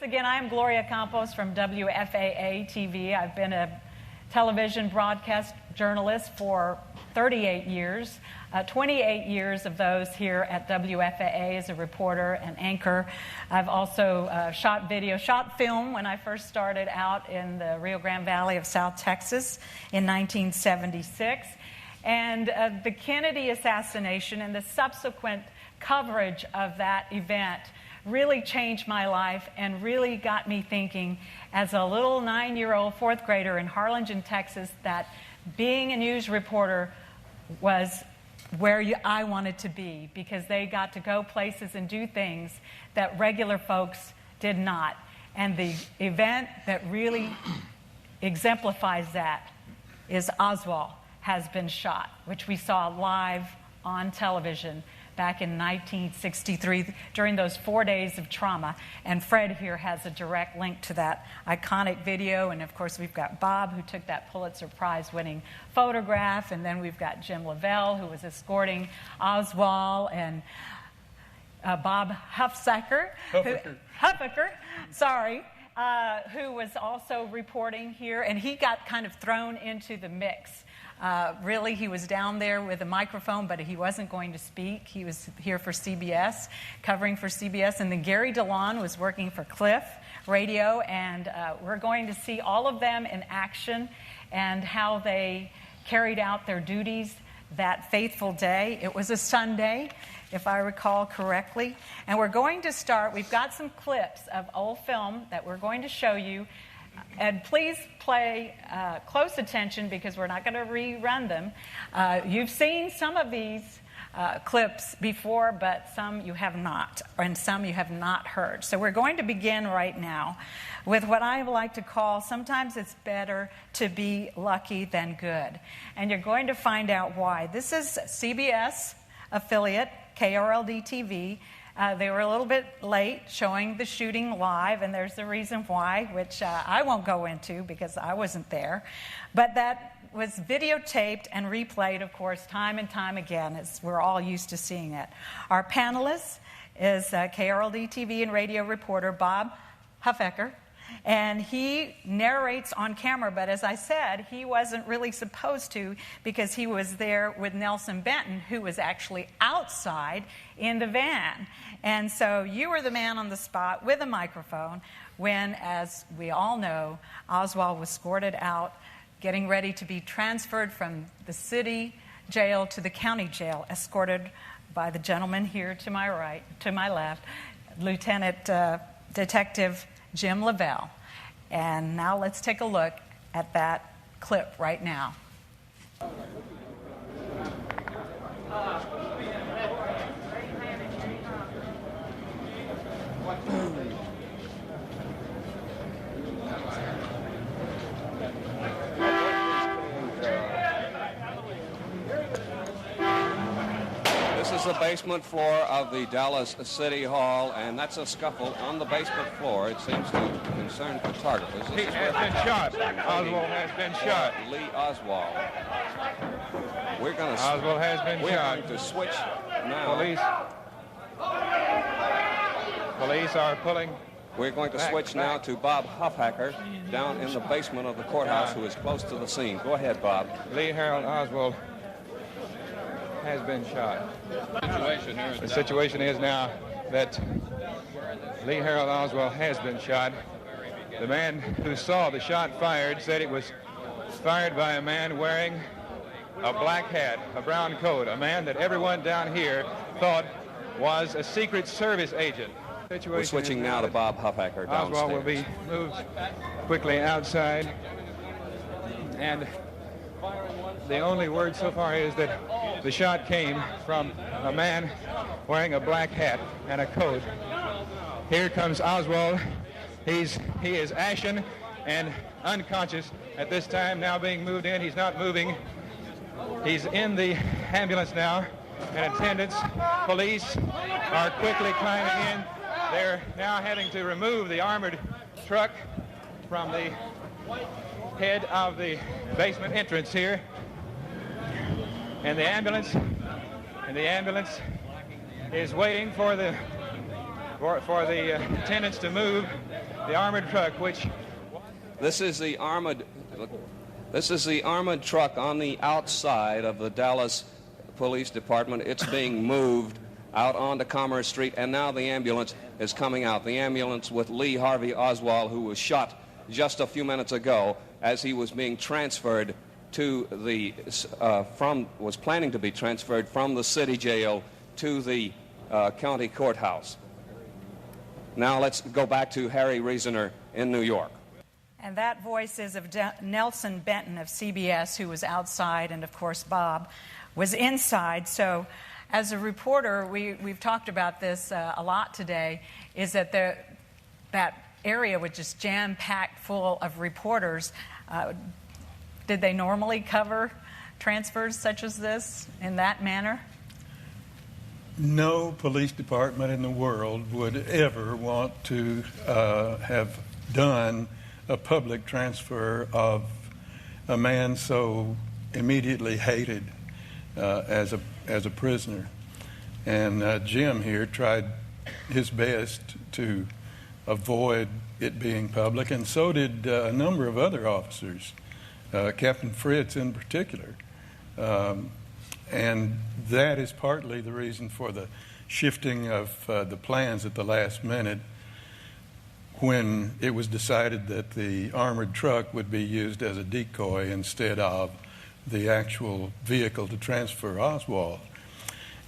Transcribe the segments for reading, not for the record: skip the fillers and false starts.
again, I am Gloria Campos from WFAA TV. I've been a television broadcast journalist for 38 years, 28 years of those here at WFAA as a reporter and anchor. I've also shot film when I first started out in the Rio Grande Valley of South Texas in 1976. And the Kennedy assassination and the subsequent coverage of that event really changed my life and really got me thinking as a little 9-year-old fourth grader in Harlingen, Texas, that being a news reporter was where I wanted to be, because they got to go places and do things that regular folks did not. And the event that really exemplifies that is Oswald has been shot, which we saw live on television back in 1963 during those 4 days of trauma. And Fred here has a direct link to that iconic video. And of course, we've got Bob, who took that Pulitzer Prize-winning photograph. And then we've got Jim Lavelle, who was escorting Oswald, and Bob Huffaker, who was also reporting here. And he got kind of thrown into the mix. Really, he was down there with a microphone, but he wasn't going to speak. He was here for CBS, covering for CBS. And then Gary DeLon was working for Cliff Radio. And we're going to see all of them in action and how they carried out their duties that fateful day. It was a Sunday, if I recall correctly. And we're going to start. We've got some clips of old film that we're going to show you. And please pay close attention, because we're not going to rerun them. You've seen some of these clips before, but some you have not, and some you have not heard. So we're going to begin right now with what I like to call, sometimes it's better to be lucky than good. And you're going to find out why. This is CBS affiliate, KRLD-TV. They were a little bit late showing the shooting live, and there's the reason why, which I won't go into because I wasn't there. But that was videotaped and replayed, of course, time and time again, as we're all used to seeing it. Our panelist is KRLD TV and radio reporter Bob Huffaker, and he narrates on camera, but as I said, he wasn't really supposed to, because he was there with Nelson Benton, who was actually outside in the van. And so you were the man on the spot with a microphone when, as we all know, Oswald was escorted out, getting ready to be transferred from the city jail to the county jail, escorted by the gentleman here to my right, to my left, Lieutenant Detective Jim Lavelle. And now let's take a look at that clip right now. This is the basement floor of the Dallas City Hall, and that's a scuffle on the basement floor. It seems to concern photographers. He has been shot. Oswald has been shot. Lee Oswald. Oswald has been shot. We're going to switch now. Police are pulling. We're going to switch now to Bob Huffaker down in the basement of the courthouse, who is close to the scene. Go ahead, Bob. Lee Harold Oswald has been shot. The situation is now that Lee Harold Oswald has been shot. The man who saw the shot fired said it was fired by a man wearing a black hat, a brown coat, a man that everyone down here thought was a Secret Service agent. We're switching now to Bob Huffaker downstairs. Oswald will be moved quickly outside, and the only word so far is that the shot came from a man wearing a black hat and a coat. Here comes Oswald. He is ashen and unconscious at this time, now being moved in. He's not moving. He's in the ambulance now, and attendants, police are quickly climbing in. They're now having to remove the armored truck from the head of the basement entrance here. And the ambulance is waiting for the attendants to move. the armored truck, which... This is the armored truck on the outside of the Dallas Police Department. It's being moved out onto Commerce Street, and now the ambulance is coming out. The ambulance with Lee Harvey Oswald, who was shot just a few minutes ago as he was being transferred to the was planning to be transferred from the city jail to the county courthouse. Now let's go back to Harry Reasoner in New York. And that voice is of Nelson Benton of CBS, who was outside, and of course Bob was inside. So as a reporter, we've talked about this a lot today, is that that area was just jam-packed full of reporters. Did they normally cover transfers such as this in that manner? No police department in the world would ever want to have done a public transfer of a man so immediately hated as a prisoner. And Jim here tried his best to avoid it being public, and so did a number of other officers, Captain Fritz in particular. And that is partly the reason for the shifting of the plans at the last minute, when it was decided that the armored truck would be used as a decoy instead of the actual vehicle to transfer Oswald.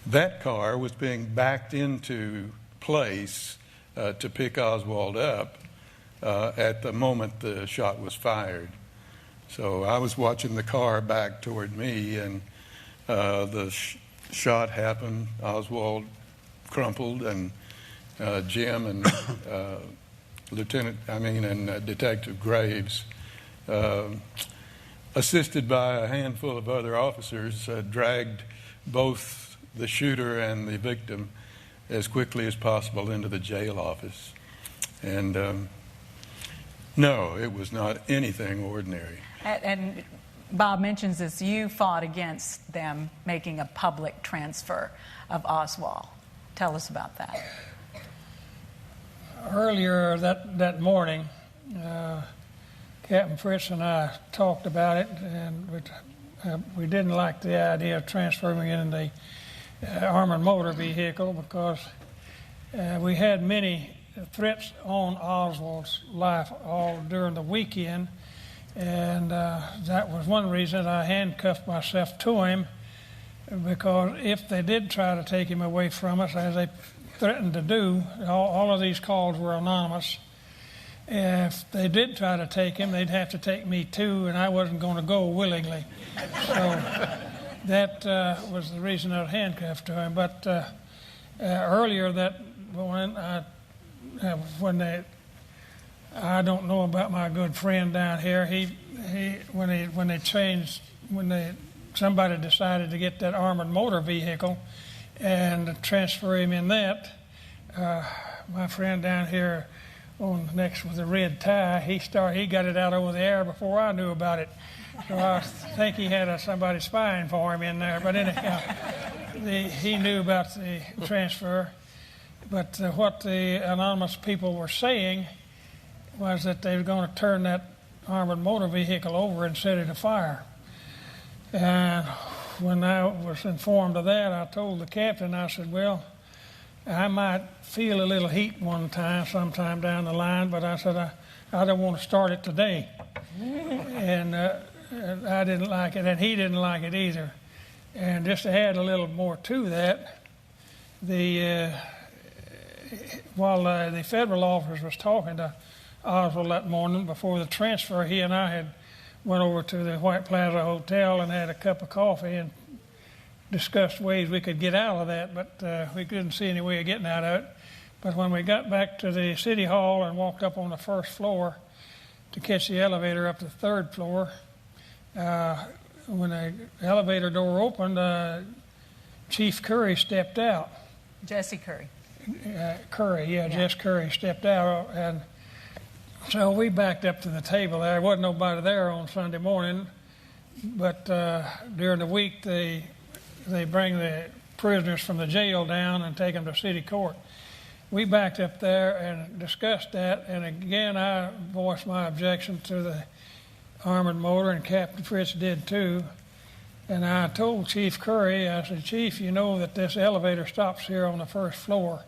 That car was being backed into place to pick Oswald up at the moment the shot was fired. So I was watching the car back toward me, and the shot happened. Oswald crumpled, and Jim and Detective Graves, assisted by a handful of other officers, dragged both the shooter and the victim as quickly as possible into the jail office. And no, it was not anything ordinary. And Bob mentions this, you fought against them making a public transfer of Oswald. Tell us about that. Earlier that morning, Captain Fritz and I talked about it, and we didn't like the idea of transferring it in the armored motor vehicle, because we had many threats on Oswald's life all during the weekend, and that was one reason I handcuffed myself to him, because if they did try to take him away from us, as they threatened to do, all of these calls were anonymous. If they did try to take him, they'd have to take me too, and I wasn't going to go willingly. So that was the reason I was handcuffed to him. But earlier that morning, I don't know about my good friend down here. Somebody decided to get that armored motor vehicle and transfer him in that. My friend down here on next with the red tie, he got it out over the air before I knew about it. So I think he had somebody spying for him in there. But anyhow, he knew about the transfer. But what the anonymous people were saying was that they were going to turn that armored motor vehicle over and set it afire. And when I was informed of that, I told the captain, I said, well, I might feel a little heat sometime down the line, but I said, I don't want to start it today. And I didn't like it, and he didn't like it either. And just to add a little more to that, while the federal officer was talking to Oswald that morning before the transfer, he and I had went over to the White Plaza Hotel and had a cup of coffee and discussed ways we could get out of that, but we couldn't see any way of getting out of it. But when we got back to the city hall and walked up on the first floor to catch the elevator up to the third floor, when the elevator door opened, Chief Curry stepped out. Jesse Curry. Jess Curry stepped out, and so we backed up to the table. There wasn't nobody there on Sunday morning, but during the week they bring the prisoners from the jail down and take them to city court. we backed up there and discussed that, and again, I voiced my objection to the armored motor, and Captain Fritz did too. And I told Chief Curry, I said, Chief, you know that this elevator stops here on the first floor.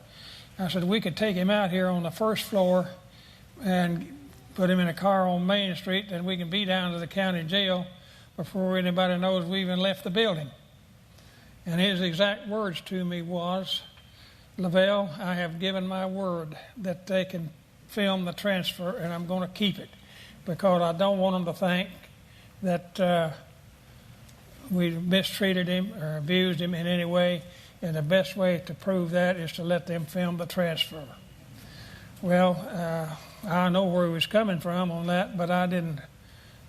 I said, we could take him out here on the first floor and put him in a car on Main Street, then we can be down to the county jail before anybody knows we even left the building. And his exact words to me was, Lavelle, I have given my word that they can film the transfer, and I'm going to keep it because I don't want them to think that we mistreated him or abused him in any way, and the best way to prove that is to let them film the transfer. Well, I know where he was coming from on that, but I didn't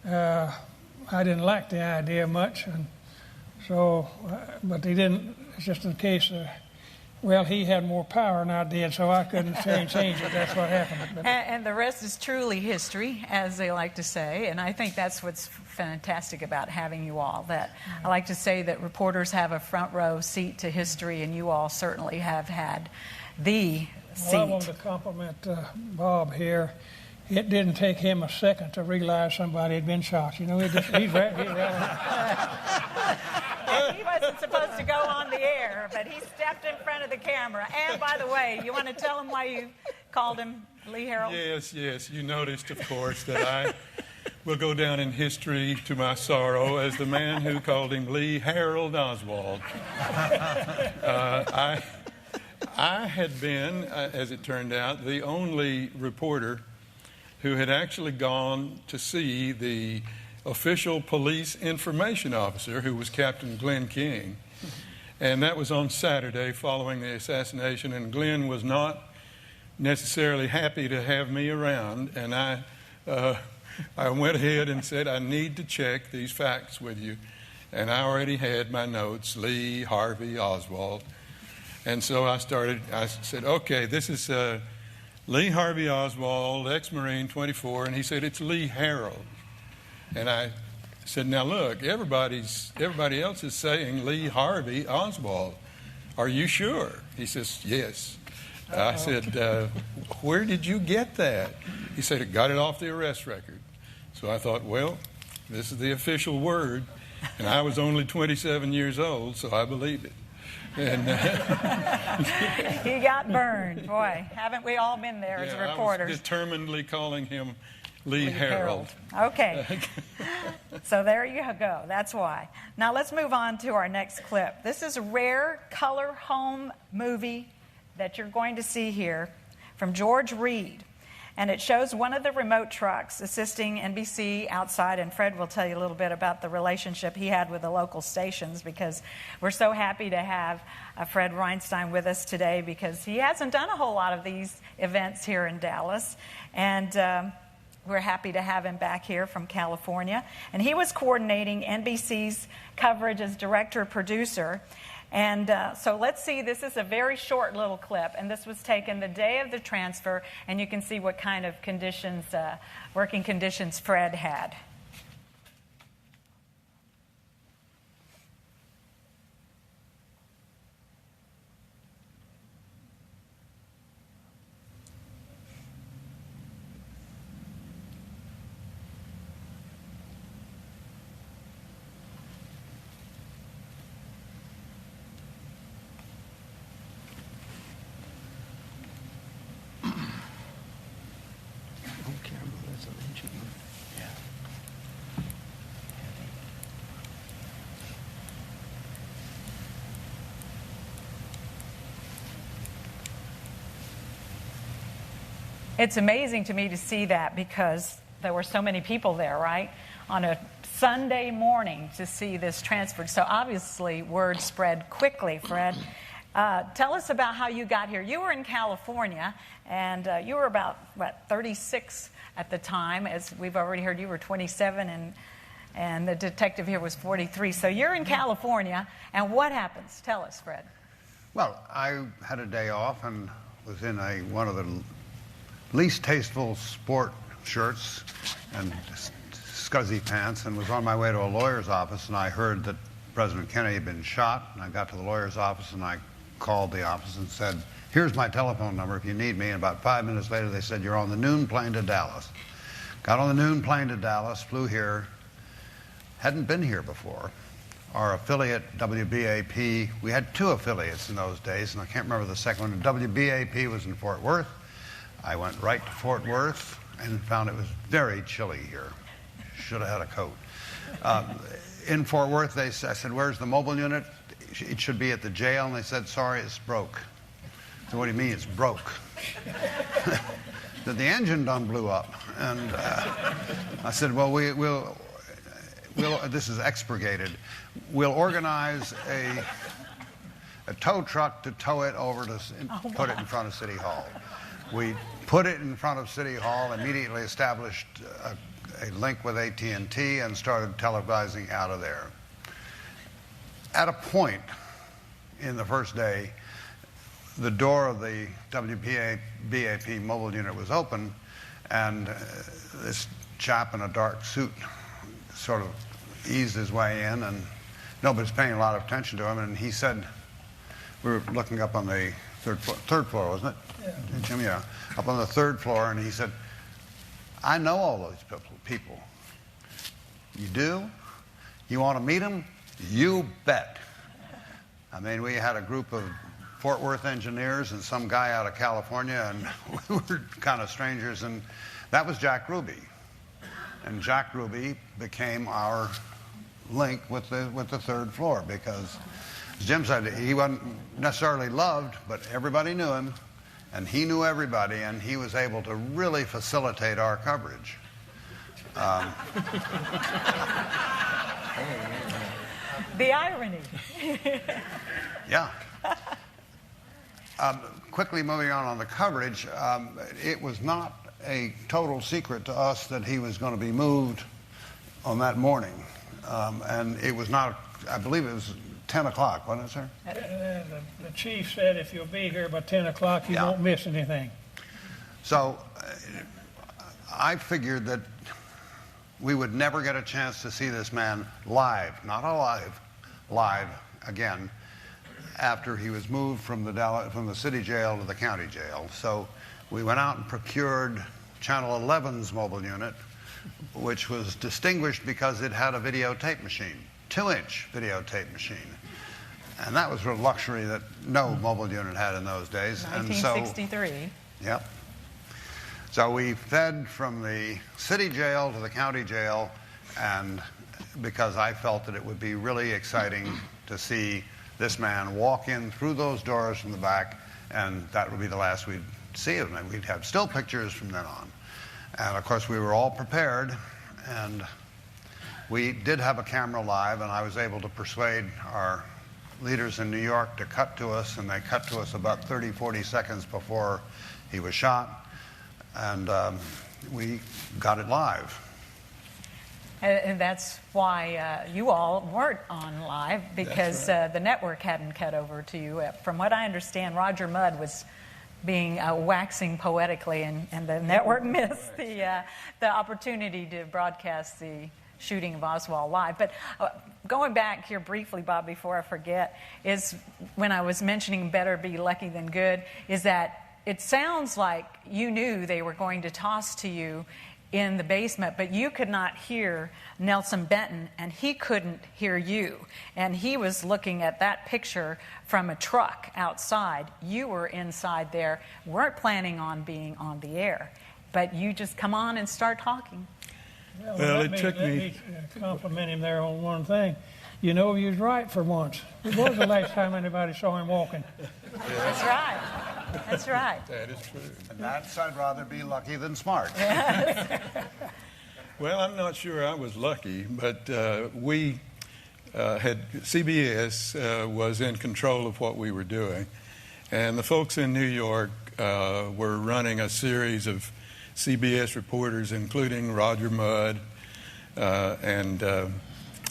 like the idea much, and so, but he didn't. It's just in case. Well, he had more power than I did, so I couldn't change it. That's what happened. And the rest is truly history, as they like to say. And I think that's what's fantastic about having you all. That I like to say that reporters have a front row seat to history, and you all certainly have had the seat. Well, I wanted to compliment Bob here. It didn't take him a second to realize somebody had been shot. You know, he's And he wasn't supposed to go on the air, but he stepped in front of the camera. And by the way, you want to tell him why you called him Lee Harold? Yes. You noticed, of course, that I will go down in history to my sorrow as the man who called him Lee Harold Oswald. I had been, as it turned out, the only reporter who had actually gone to see the official police information officer, who was Captain Glenn King. And that was on Saturday following the assassination, and Glenn was not necessarily happy to have me around. And I went ahead and said, I need to check these facts with you. And I already had my notes, Lee Harvey Oswald. And so I said, okay, this is Lee Harvey Oswald, ex-Marine, 24, and he said, it's Lee Harold. And I said, now look, everybody else is saying Lee Harvey Oswald. Are you sure? He says, yes. I said, where did you get that? He said, I got it off the arrest record. So I thought, well, this is the official word. And I was only 27 years old, so I believed it. And he got burned. Boy, haven't we all been there as reporters? I was determinedly calling him Lee Harold. Okay. So there you go. That's why. Now let's move on to our next clip. This is a rare color home movie that you're going to see here from George Reed. And it shows one of the remote trucks assisting NBC outside, and Fred will tell you a little bit about the relationship he had with the local stations, because we're so happy to have Fred Reinstein with us today, because he hasn't done a whole lot of these events here in Dallas. And we're happy to have him back here from California. And he was coordinating NBC's coverage as director-producer. And so let's see, this is a very short little clip, and this was taken the day of the transfer, and you can see what kind of conditions, working conditions Fred had. It's amazing to me to see that, because there were so many people there, right? On a Sunday morning to see this transferred. So obviously word spread quickly, Fred. Tell us about how you got here. You were in California, and you were about, 36 at the time. As we've already heard, you were 27, and the detective here was 43. So you're in California, and what happens? Tell us, Fred. Well, I had a day off and was in one of the least tasteful sport shirts and scuzzy pants, and was on my way to a lawyer's office, and I heard that President Kennedy had been shot, and I got to the lawyer's office, and I called the office and said, here's my telephone number if you need me. And about 5 minutes later, they said, you're on the noon plane to Dallas. Got on the noon plane to Dallas, flew here. Hadn't been here before. Our affiliate, WBAP, we had 2 affiliates in those days, and I can't remember the second one. WBAP was in Fort Worth. I went right to Fort Worth and found it was very chilly here. Should have had a coat. In Fort Worth, I said, where's the mobile unit? It should be at the jail. And they said, sorry, it's broke. So what do you mean it's broke? That the engine done blew up. And I said, well, we'll this is expurgated. We'll organize a tow truck to tow it over to put it in front of City Hall. We put it in front of City Hall, immediately established a link with AT&T and started televising out of there. At a point in the first day, the door of the WBAP mobile unit was open, and this chap in a dark suit sort of eased his way in, and nobody's paying a lot of attention to him, and he said, we were looking up on the third floor, wasn't it? Yeah. Jim, yeah. Up on the 3rd floor, and he said, I know all those people. You do? You want to meet them? You bet. I mean, we had a group of Fort Worth engineers and some guy out of California, and we were kind of strangers, and that was Jack Ruby. And Jack Ruby became our link with the 3rd floor because, as Jim said, he wasn't necessarily loved, but everybody knew him, and he knew everybody, and he was able to really facilitate our coverage. The irony. Yeah. Quickly moving on the coverage, it was not a total secret to us that he was going to be moved on that morning. And it was not, I believe it was 10 o'clock, wasn't it, sir? The chief said if you'll be here by 10 o'clock, you won't miss anything. So I figured that we would never get a chance to see this man live, not alive, live again, after he was moved from the city jail to the county jail. So we went out and procured Channel 11's mobile unit, which was distinguished because it had a videotape machine, 2-inch videotape machine. And that was a luxury that no mobile unit had in those days. 1963. And so, yep. So we fed from the city jail to the county jail, and because I felt that it would be really exciting to see this man walk in through those doors from the back, and that would be the last we'd see of him. And we'd have still pictures from then on. And of course, we were all prepared, and we did have a camera live, and I was able to persuade our leaders in New York to cut to us, and they cut to us about 30, 40 seconds before he was shot, and we got it live. And that's why you all weren't on live, because right. The network hadn't cut over to you. From what I understand, Roger Mudd was being waxing poetically, and the network missed the opportunity to broadcast the shooting of Oswald live. But going back here briefly, Bob, before I forget, is when I was mentioning better be lucky than good, is that it sounds like you knew they were going to toss to you in the basement, but you could not hear Nelson Benton, and he couldn't hear you. And he was looking at that picture from a truck outside. You were inside there, weren't planning on being on the air, but you just come on and start talking. Well, let me compliment him there on one thing. You know, he was right for once. It was the last time anybody saw him walking. That's right. That's right. That is true. And that's, I'd rather be lucky than smart. Well, I'm not sure I was lucky, but we CBS was in control of what we were doing. And the folks in New York were running a series of CBS reporters, including Roger Mudd, and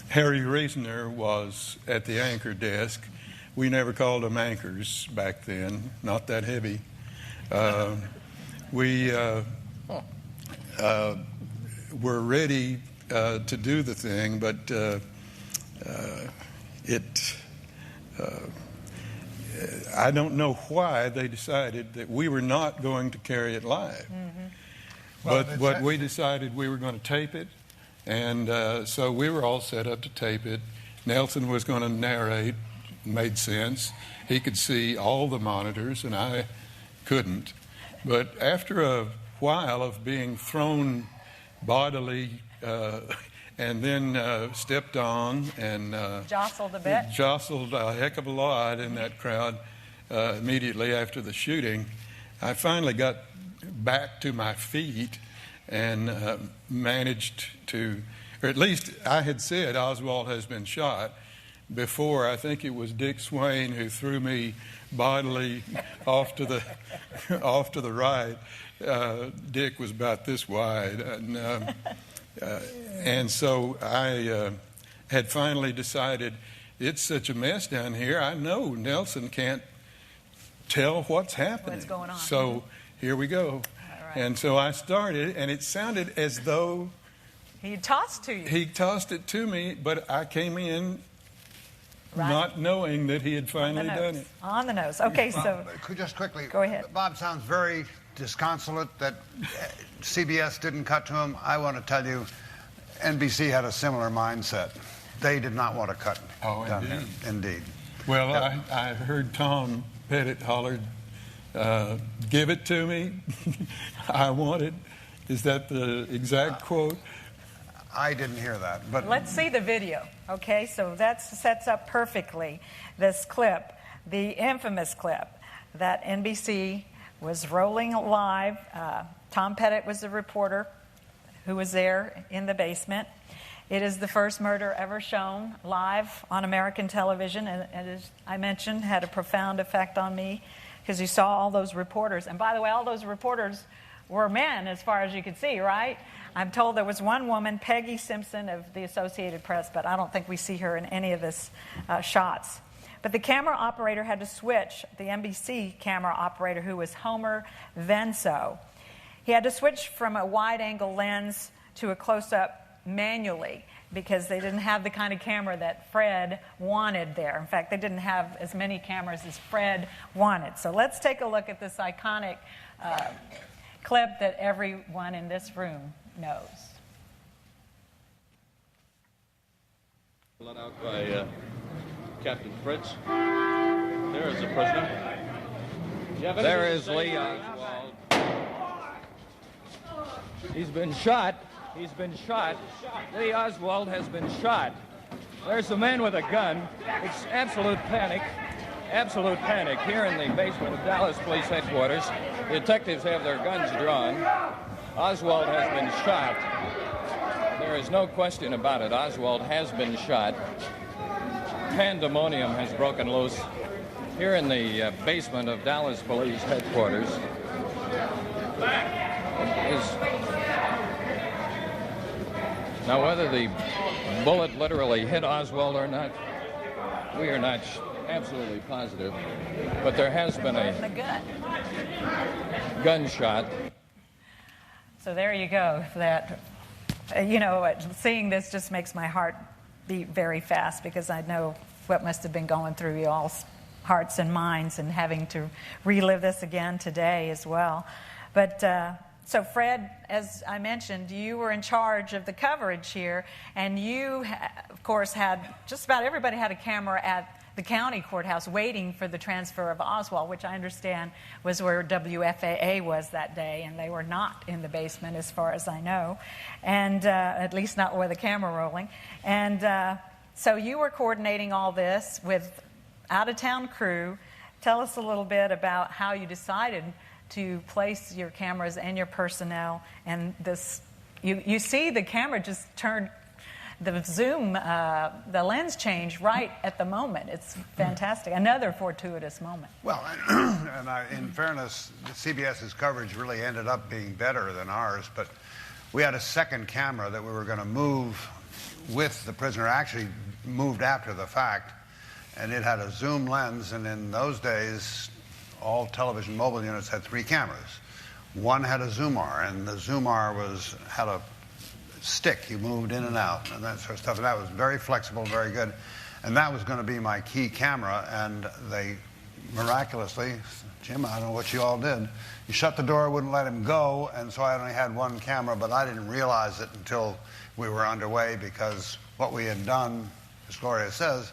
Harry Reasoner was at the anchor desk. We never called them anchors back then, not that heavy. We were ready to do the thing, but I don't know why they decided that we were not going to carry it live. But we decided we were going to tape it, and so we were all set up to tape it. Nelson was going to narrate. Made sense. He could see all the monitors, and I couldn't. But after a while of being thrown bodily and then stepped on and jostled a bit. Jostled a heck of a lot in that crowd immediately after the shooting, I finally got back to my feet and managed to, or at least I had said Oswald has been shot. Before, I think it was Dick Swain who threw me bodily off to the right. Dick was about this wide, and so I had finally decided it's such a mess down here. I know Nelson can't tell what's happening. What's going on? So here we go. All right. And so I started, and it sounded as though he tossed to you. He tossed it to me, but I came in. Right. Not knowing that he had finally done it. On the nose. Okay, so... Just quickly. Go ahead. Bob sounds very disconsolate that CBS didn't cut to him. I want to tell you, NBC had a similar mindset. They did not want to cut down here. Indeed. Well, I heard Tom Pettit hollered, give it to me. I want it. Is that the exact quote? I didn't hear that. But let's see the video. Okay, so that sets up perfectly this clip, the infamous clip that NBC was rolling live. Tom Pettit was the reporter who was there in the basement. It is the first murder ever shown live on American television, and as I mentioned, had a profound effect on me because you saw all those reporters. And by the way, all those reporters were men as far as you could see, right? I'm told there was one woman, Peggy Simpson of the Associated Press, but I don't think we see her in any of this shots. But the camera operator had to switch, the NBC camera operator, who was Homer Venso. He had to switch from a wide-angle lens to a close-up manually because they didn't have the kind of camera that Fred wanted there. In fact, they didn't have as many cameras as Fred wanted. So let's take a look at this iconic clip that everyone in this room knows. Let out by Captain Fritz. There is the prisoner. There is Lee Oswald. He's been shot. He's been shot. Lee Oswald has been shot. There's the man with a gun. It's absolute panic. Absolute panic here in the basement of Dallas Police Headquarters. The detectives have their guns drawn. Oswald has been shot. There is no question about it. Oswald has been shot. Pandemonium has broken loose here in the basement of Dallas Police Headquarters. Now, whether the bullet literally hit Oswald or not, we are not absolutely positive. But there has been a gunshot. So there you go. That, seeing this just makes my heart beat very fast because I know what must have been going through y'all's hearts and minds and having to relive this again today as well. But so Fred, as I mentioned, you were in charge of the coverage here, and you, of course, had just about everybody had a camera at the county courthouse waiting for the transfer of Oswald, which I understand was where WFAA was that day, and they were not in the basement as far as I know, and at least not with a camera rolling. And so you were coordinating all this with out-of-town crew. Tell us a little bit about how you decided to place your cameras and your personnel, and this, you see the camera just turn, the zoom, the lens change right at the moment. It's fantastic. Another fortuitous moment. Well, in fairness, CBS's coverage really ended up being better than ours, but we had a second camera that we were going to move with the prisoner, actually moved after the fact, and it had a zoom lens, and in those days, all television mobile units had 3 cameras. One had a zoom-R, and the zoom-R had a stick. You moved in and out and that sort of stuff. And that was very flexible, very good. And that was going to be my key camera, and they miraculously, Jim, I don't know what you all did. You shut the door, wouldn't let him go, and so I only had one camera, but I didn't realize it until we were underway, because what we had done, as Gloria says,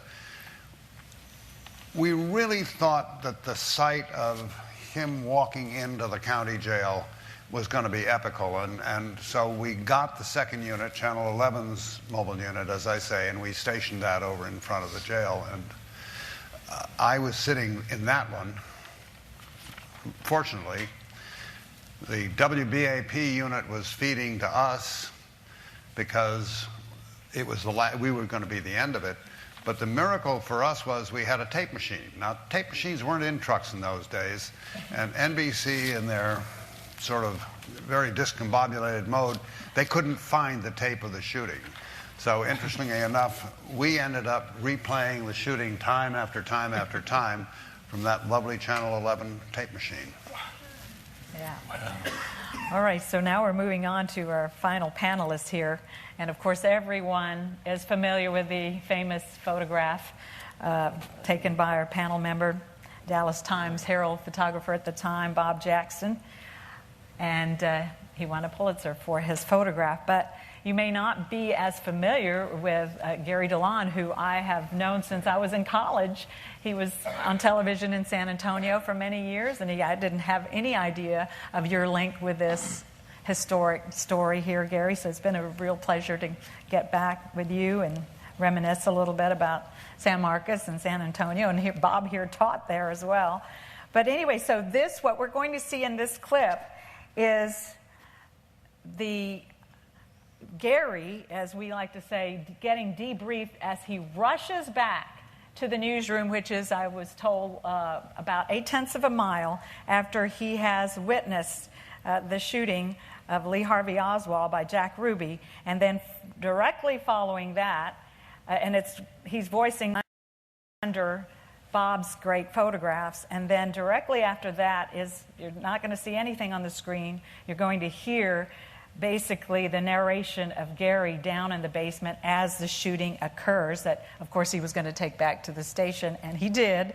we really thought that the sight of him walking into the county jail was going to be epical, and so we got the second unit, Channel 11's mobile unit, as I say, and we stationed that over in front of the jail, and I was sitting in that one. Fortunately, the WBAP unit was feeding to us because it was we were going to be the end of it. But the miracle for us was we had a tape machine. Now, tape machines weren't in trucks in those days, and NBC, in their sort of very discombobulated mode, they couldn't find the tape of the shooting. So interestingly enough, we ended up replaying the shooting time after time after time from that lovely Channel 11 tape machine. Yeah. All right, so now we're moving on to our final panelists here. And of course, everyone is familiar with the famous photograph taken by our panel member, Dallas Times Herald photographer at the time, Bob Jackson. And he won a Pulitzer for his photograph. But you may not be as familiar with Gary DeLon, who I have known since I was in college. He was on television in San Antonio for many years, and I didn't have any idea of your link with this historic story here, Gary. So it's been a real pleasure to get back with you and reminisce a little bit about San Marcos and San Antonio, and here, Bob here taught there as well. But anyway, so what we're going to see in this clip is the Gary, as we like to say, getting debriefed as he rushes back to the newsroom, which is, I was told, about 0.8 of a mile after he has witnessed the shooting of Lee Harvey Oswald by Jack Ruby. And then directly following that, and he's voicing under Bob's great photographs, and then directly after that you're not going to see anything on the screen. You're going to hear basically the narration of Gary down in the basement as the shooting occurs, that of course he was going to take back to the station, and he did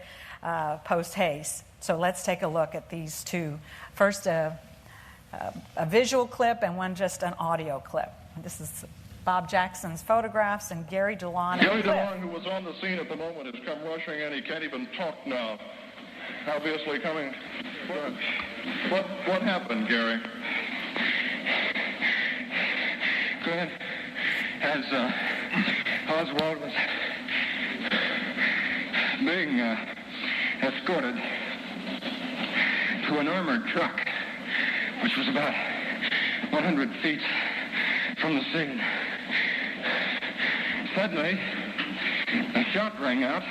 post haste. So let's take a look at these two. First, a visual clip, and one just an audio clip. This is Bob Jackson's photographs and Gary DeLon. Gary DeLon, who was on the scene at the moment, has come rushing in. He can't even talk now. Obviously coming. What happened, Gary? Go ahead. As Oswald was being escorted to an armored truck, which was about 100 feet from the scene. Suddenly, a shot rang out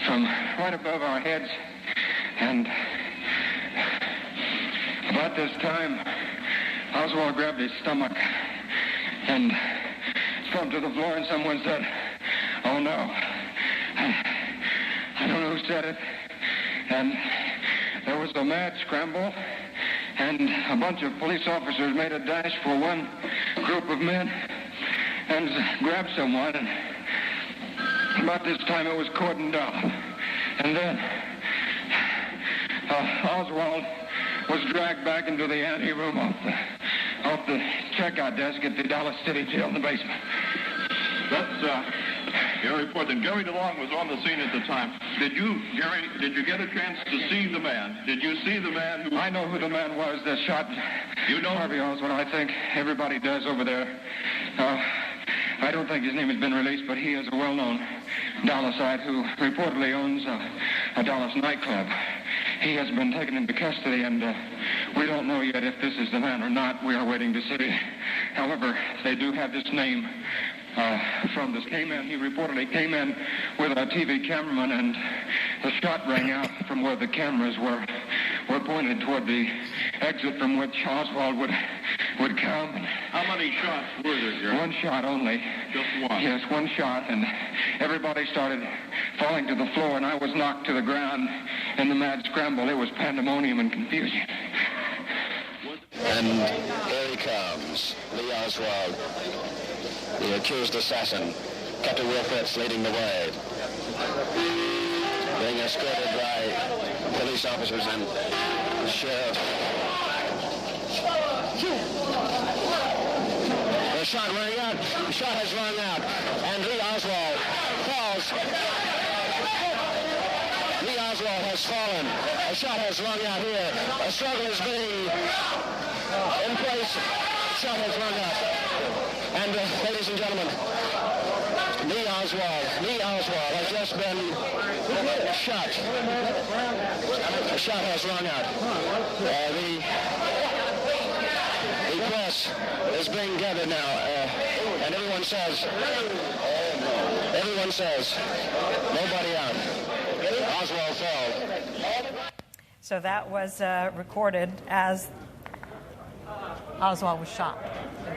from right above our heads, and about this time, Oswald grabbed his stomach and slumped to the floor, and someone said, "Oh no." I don't know who said it. And there was a mad scramble, and a bunch of police officers made a dash for one group of men and grabbed someone, and about this time it was cordoned off. And then Oswald was dragged back into the anteroom off the checkout desk at the Dallas City Jail in the basement. That's your report. And Gary DeLon was on the scene at the time. Did you get a chance to see the man? Did you see the man who... I know who the man was that shot You know Harvey Oswald. I think everybody does over there. I don't think his name has been released, but he is a well-known Dallasite who reportedly owns a Dallas nightclub. He has been taken into custody, and we don't know yet if this is the man or not. We are waiting to see. However, they do have this name from this. He reportedly came in with a TV cameraman, and the shot rang out from where the cameras were pointed toward the exit from which Oswald would come. How many shots were there, Gary? One shot only. Just one? Yes, one shot, and everybody started falling to the floor, and I was knocked to the ground in the mad scramble. It was pandemonium and confusion. And here he comes, Lee Oswald, the accused assassin. Captain Wilfritz leading the way. Being escorted by police officers and the sheriff. The shot running out. The shot has run out. And Lee Oswald falls. Lee Oswald has fallen. A shot has run out here. A struggle is being in place. A shot has run out. And ladies and gentlemen, Lee Oswald has just been shot. A shot has run out. The press is being gathered now, and everyone says, nobody out. Oswald fell. So that was recorded as Oswald was shot.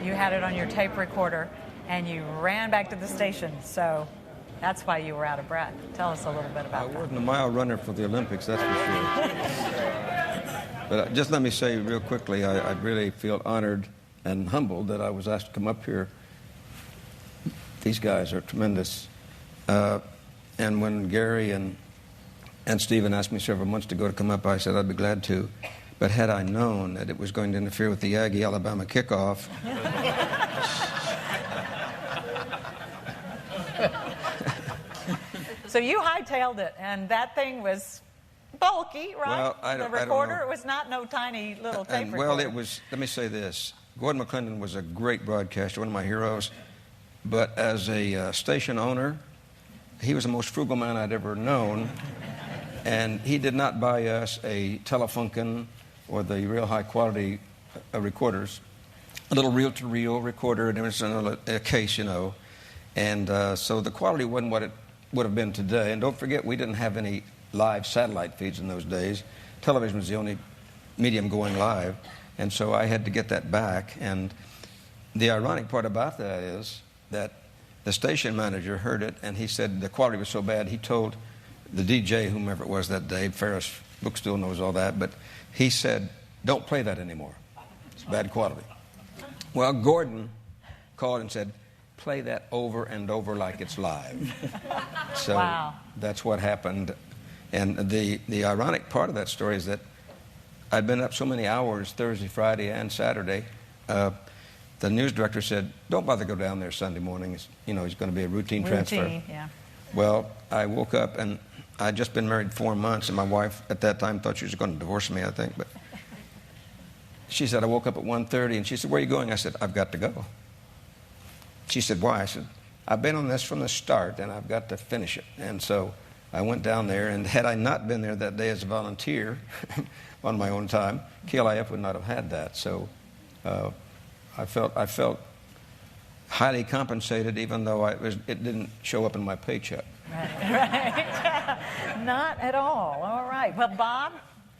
You had it on your tape recorder, and you ran back to the station. So that's why you were out of breath. Tell us a little bit about that. I wasn't a mile runner for the Olympics, that's for sure. But just let me say real quickly, I really feel honored and humbled that I was asked to come up here. These guys are tremendous. And when Gary and Stephen asked me several months ago to come up, I said I'd be glad to. But had I known that it was going to interfere with the Aggie-Alabama kickoff, So you hightailed it, and that thing was bulky, right? Well, I the don't recorder, know. it was not no tiny little tape recorder. Well, it was, let me say this. Gordon McClendon was a great broadcaster, one of my heroes. But as a station owner, he was the most frugal man I'd ever known. And he did not buy us a Telefunken or the real high-quality recorders. A little reel-to-reel recorder, and it was in a case, you know. And so the quality wasn't what it would have been today. And don't forget, we didn't have any live satellite feeds in those days. Television was the only medium going live. And so I had to get that back. And the ironic part about that is that the station manager heard it, and he said the quality was so bad, he told the DJ, whomever it was that day, Ferris Book still knows all that, but he said, don't play that anymore. It's bad quality. Well, Gordon called and said, play that over and over like it's live. So wow. That's what happened. And the ironic part of that story is that I'd been up so many hours Thursday, Friday, and Saturday. The news director said, don't bother to go down there Sunday morning. It's, you know, it's going to be a routine transfer. Yeah. Well, I woke up, and I'd just been married 4 months, and my wife at that time thought she was going to divorce me, I think. But she said, I woke up at 1:30, and she said, where are you going? I said, I've got to go. She said, why? I said, I've been on this from the start, and I've got to finish it. And so I went down there, and had I not been there that day as a volunteer on my own time, KLIF would not have had that. So I felt highly compensated, even though it didn't show up in my paycheck. Right. Not at all. All right. Well, Bob,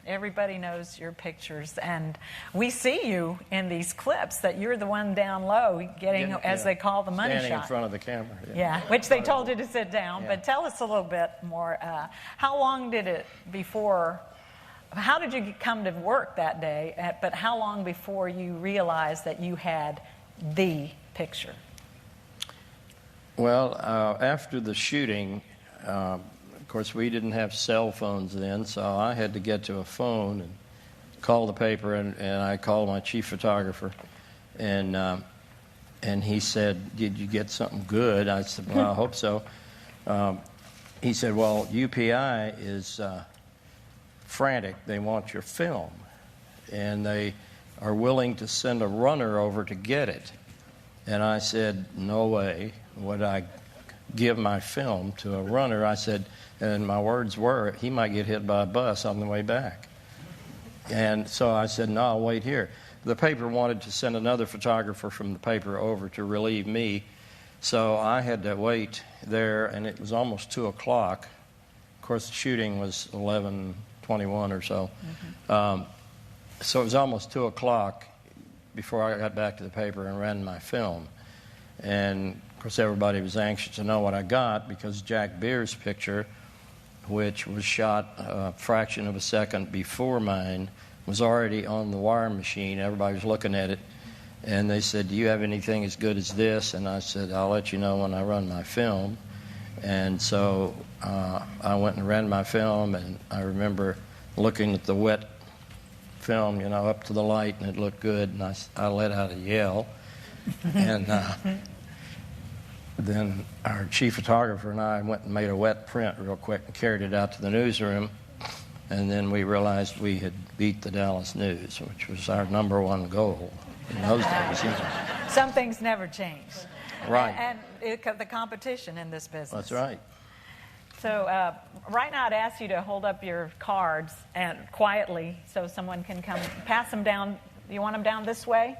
everybody knows your pictures, and we see you in these clips that you're the one down low getting, as they call the money standing shot. in front of the camera. Yeah, which they told you to sit down. Yeah. But tell us a little bit more. How long did it before? How did you come to work that day? But how long before you realized that you had the picture? Well, after the shooting, of course, we didn't have cell phones then, so I had to get to a phone and call the paper, and I called my chief photographer, and he said, did you get something good? I said, well, I hope so. He said, well, UPI is frantic. They want your film, and they are willing to send a runner over to get it. And I said, no way would I give my film to a runner. I said, and my words were, he might get hit by a bus on the way back. And so I said, no, I'll wait here. The paper wanted to send another photographer from the paper over to relieve me, so I had to wait there, and it was almost 2 o'clock. Of course, the shooting was 11:21 or so. Mm-hmm. So it was almost 2 o'clock before I got back to the paper and ran my film. And, of course, everybody was anxious to know what I got, because Jack Beer's picture, which was shot a fraction of a second before mine, was already on the wire machine. Everybody was looking at it. And they said, do you have anything as good as this? And I said, I'll let you know when I run my film. And so I went and ran my film, and I remember looking at the wet film, you know, up to the light, and it looked good, and I let out a yell. And then our chief photographer and I went and made a wet print real quick and carried it out to the newsroom. And then we realized we had beat the Dallas News, which was our #1 goal in those days. You know. Some things never change. Right. And the competition in this business. That's right. So right now I'd ask you to hold up your cards and quietly so someone can come pass them down. You want them down this way?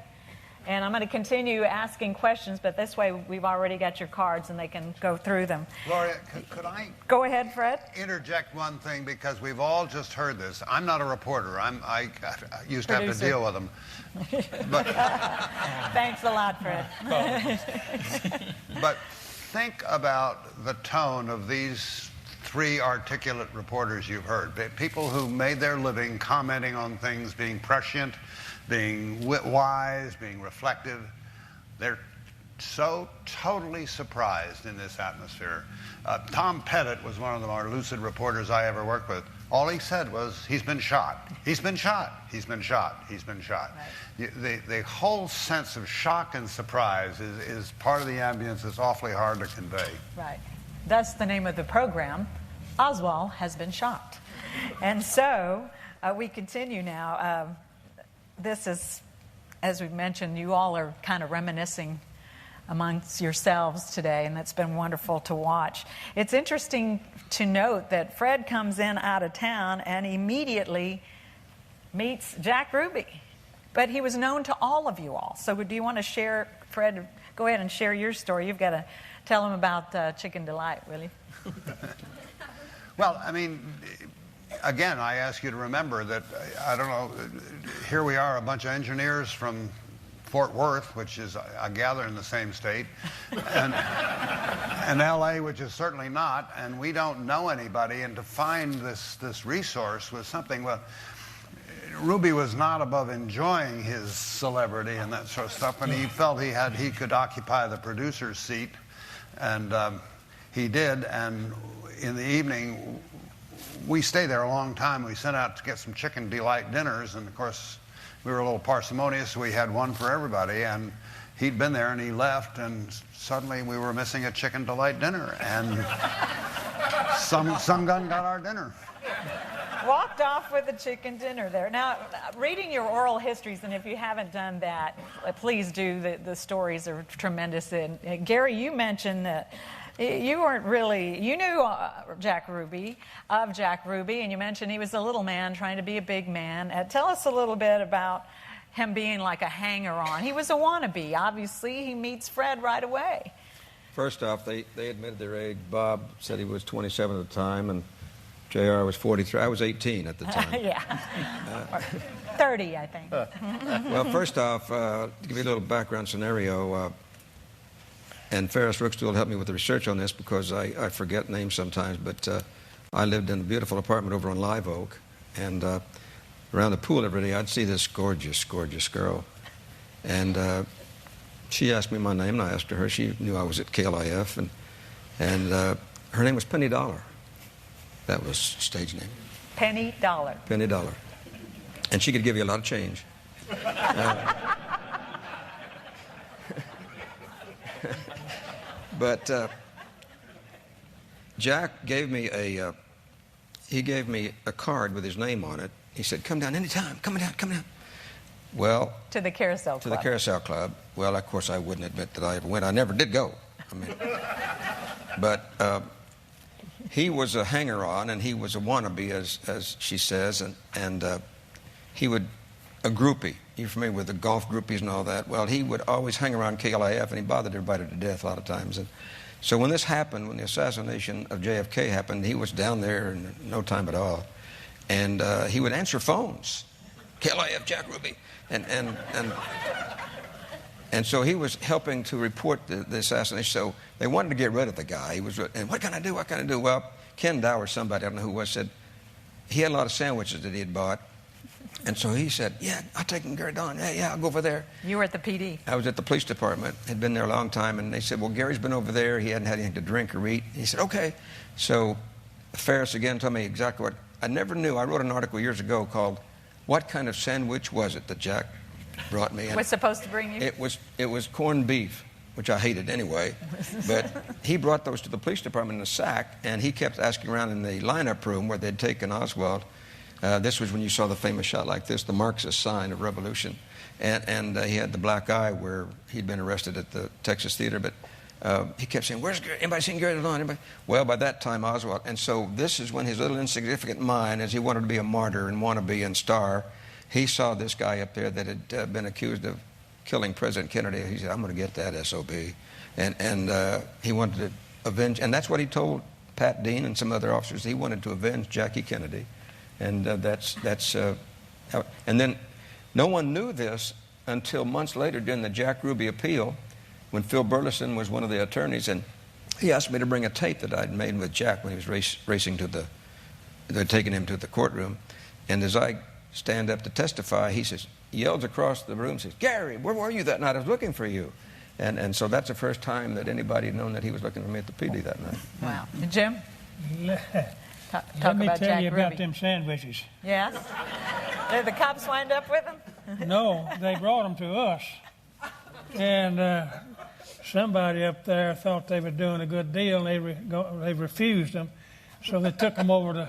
And I'm going to continue asking questions, but this way we've already got your cards and they can go through them. Gloria, could I go ahead, Fred? Interject one thing, because we've all just heard this. I'm not a reporter. I used to have to deal with them. But thanks a lot, Fred. But think about the tone of these 3 articulate reporters you've heard. People who made their living commenting on things, being prescient, being wise, being reflective. They're so totally surprised in this atmosphere. Tom Pettit was one of the more lucid reporters I ever worked with. All he said was, he's been shot. He's been shot. He's been shot. He's been shot. Right. The whole sense of shock and surprise is part of the ambience that's awfully hard to convey. Right. That's the name of the program. Oswald has been shot. And so we continue now. This is, as we've mentioned, you all are kind of reminiscing amongst yourselves today, and it's been wonderful to watch. It's interesting to note that Fred comes in out of town and immediately meets Jack Ruby. But he was known to all of you all. So do you want to share, Fred, go ahead and share your story. You've got to tell him about Chicken Delight, will you? Well, I mean, again, I ask you to remember that, I don't know, here we are, a bunch of engineers from Fort Worth, which is, I gather, in the same state, and L.A., which is certainly not, and we don't know anybody, and to find this resource was something, well, Ruby was not above enjoying his celebrity and that sort of stuff, and he felt he could occupy the producer's seat, and he did, and in the evening, we stayed there a long time. We sent out to get some Chicken Delight dinners, and of course, we were a little parsimonious, so we had one for everybody, and he'd been there and he left, and suddenly we were missing a Chicken Delight dinner, and some gun got our dinner. Walked off with a chicken dinner there. Now, reading your oral histories, and if you haven't done that, please do. The stories are tremendous. And Gary, you mentioned that you weren't really, you knew Jack Ruby, and you mentioned he was a little man trying to be a big man. Tell us a little bit about him being like a hanger-on. He was a wannabe. Obviously, he meets Fred right away. First off, they admitted their age. Bob said he was 27 at the time, and JR was 43. I was 18 at the time. Yeah. 30, I think. Well, first off, to give you a little background scenario, and Ferris Rookstool helped me with the research on this because I forget names sometimes, but I lived in a beautiful apartment over on Live Oak, and around the pool every day I'd see this gorgeous, gorgeous girl. And she asked me my name, and I asked her. She knew I was at KLIF, and her name was Penny Dollar. That was stage name. Penny Dollar. Penny Dollar. And she could give you a lot of change. But Jack gave me a card with his name on it. He said, "Come down anytime. Come down." Well, to the Carousel Club. To the Carousel Club. Well, of course, I wouldn't admit that I ever went. I never did go. I mean, but he was a hanger-on, and he was a wannabe, as she says, and he would a groupie. You're familiar with the golf groupies and all that? Well, he would always hang around KLIF, and he bothered everybody to death a lot of times. And so when this happened, when the assassination of JFK happened, he was down there in no time at all. And he would answer phones. KLIF, Jack Ruby. And so he was helping to report the assassination. So they wanted to get rid of the guy. And what can I do? Well, Ken Dow or somebody, I don't know who it was, said he had a lot of sandwiches that he had bought. And so he said, yeah, I'll take him, Gary Don. Yeah, I'll go over there. You were at the PD. I was at the police department. Had been there a long time. And they said, well, Gary's been over there. He hadn't had anything to drink or eat. He said, okay. So Ferris again told me exactly what I never knew. I wrote an article years ago called "What Kind of Sandwich Was It That Jack Brought Me?" And was supposed to bring you? It was corned beef, which I hated anyway. But he brought those to the police department in a sack, and he kept asking around in the lineup room where they'd taken Oswald. This was when you saw the famous shot like this, the Marxist sign of revolution. And he had the black eye where he'd been arrested at the Texas Theater. But he kept saying, "Where's Gary? Anybody seen Gary Lalonde? Anybody?" Well, by that time, Oswald. And so this is when his little insignificant mind, as he wanted to be a martyr and wannabe and star, he saw this guy up there that had been accused of killing President Kennedy. He said, "I'm going to get that SOB." And he wanted to avenge. And that's what he told Pat Dean and some other officers. He wanted to avenge Jackie Kennedy. And that's how. And then no one knew this until months later during the Jack Ruby appeal, when Phil Burleson was one of the attorneys, and he asked me to bring a tape that I'd made with Jack when he was racing to they'd taken him to the courtroom. And as I stand up to testify, he yells across the room, says, "Gary, where were you that night? I was looking for you." And so that's the first time that anybody had known that he was looking for me at the PD that night. Wow. And Jim? Let me tell you about them sandwiches. Yes? Did the cops wind up with them? No, they brought them to us. And somebody up there thought they were doing a good deal, and they refused them. So they took them over to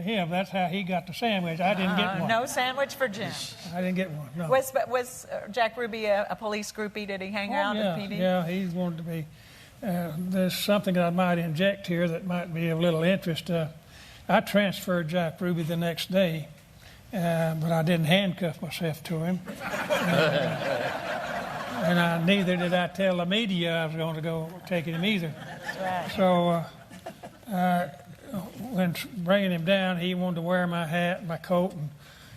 him. That's how he got the sandwich. I didn't get one. No sandwich for Jim. I didn't get one, no. Was Jack Ruby a police groupie? Did he hang around at PD? Yeah, he wanted to be. There's something that I might inject here that might be of little interest. I transferred Jack Ruby the next day, but I didn't handcuff myself to him. And neither did I tell the media I was going to go taking him either. Right. So when bringing him down, he wanted to wear my hat, my coat, and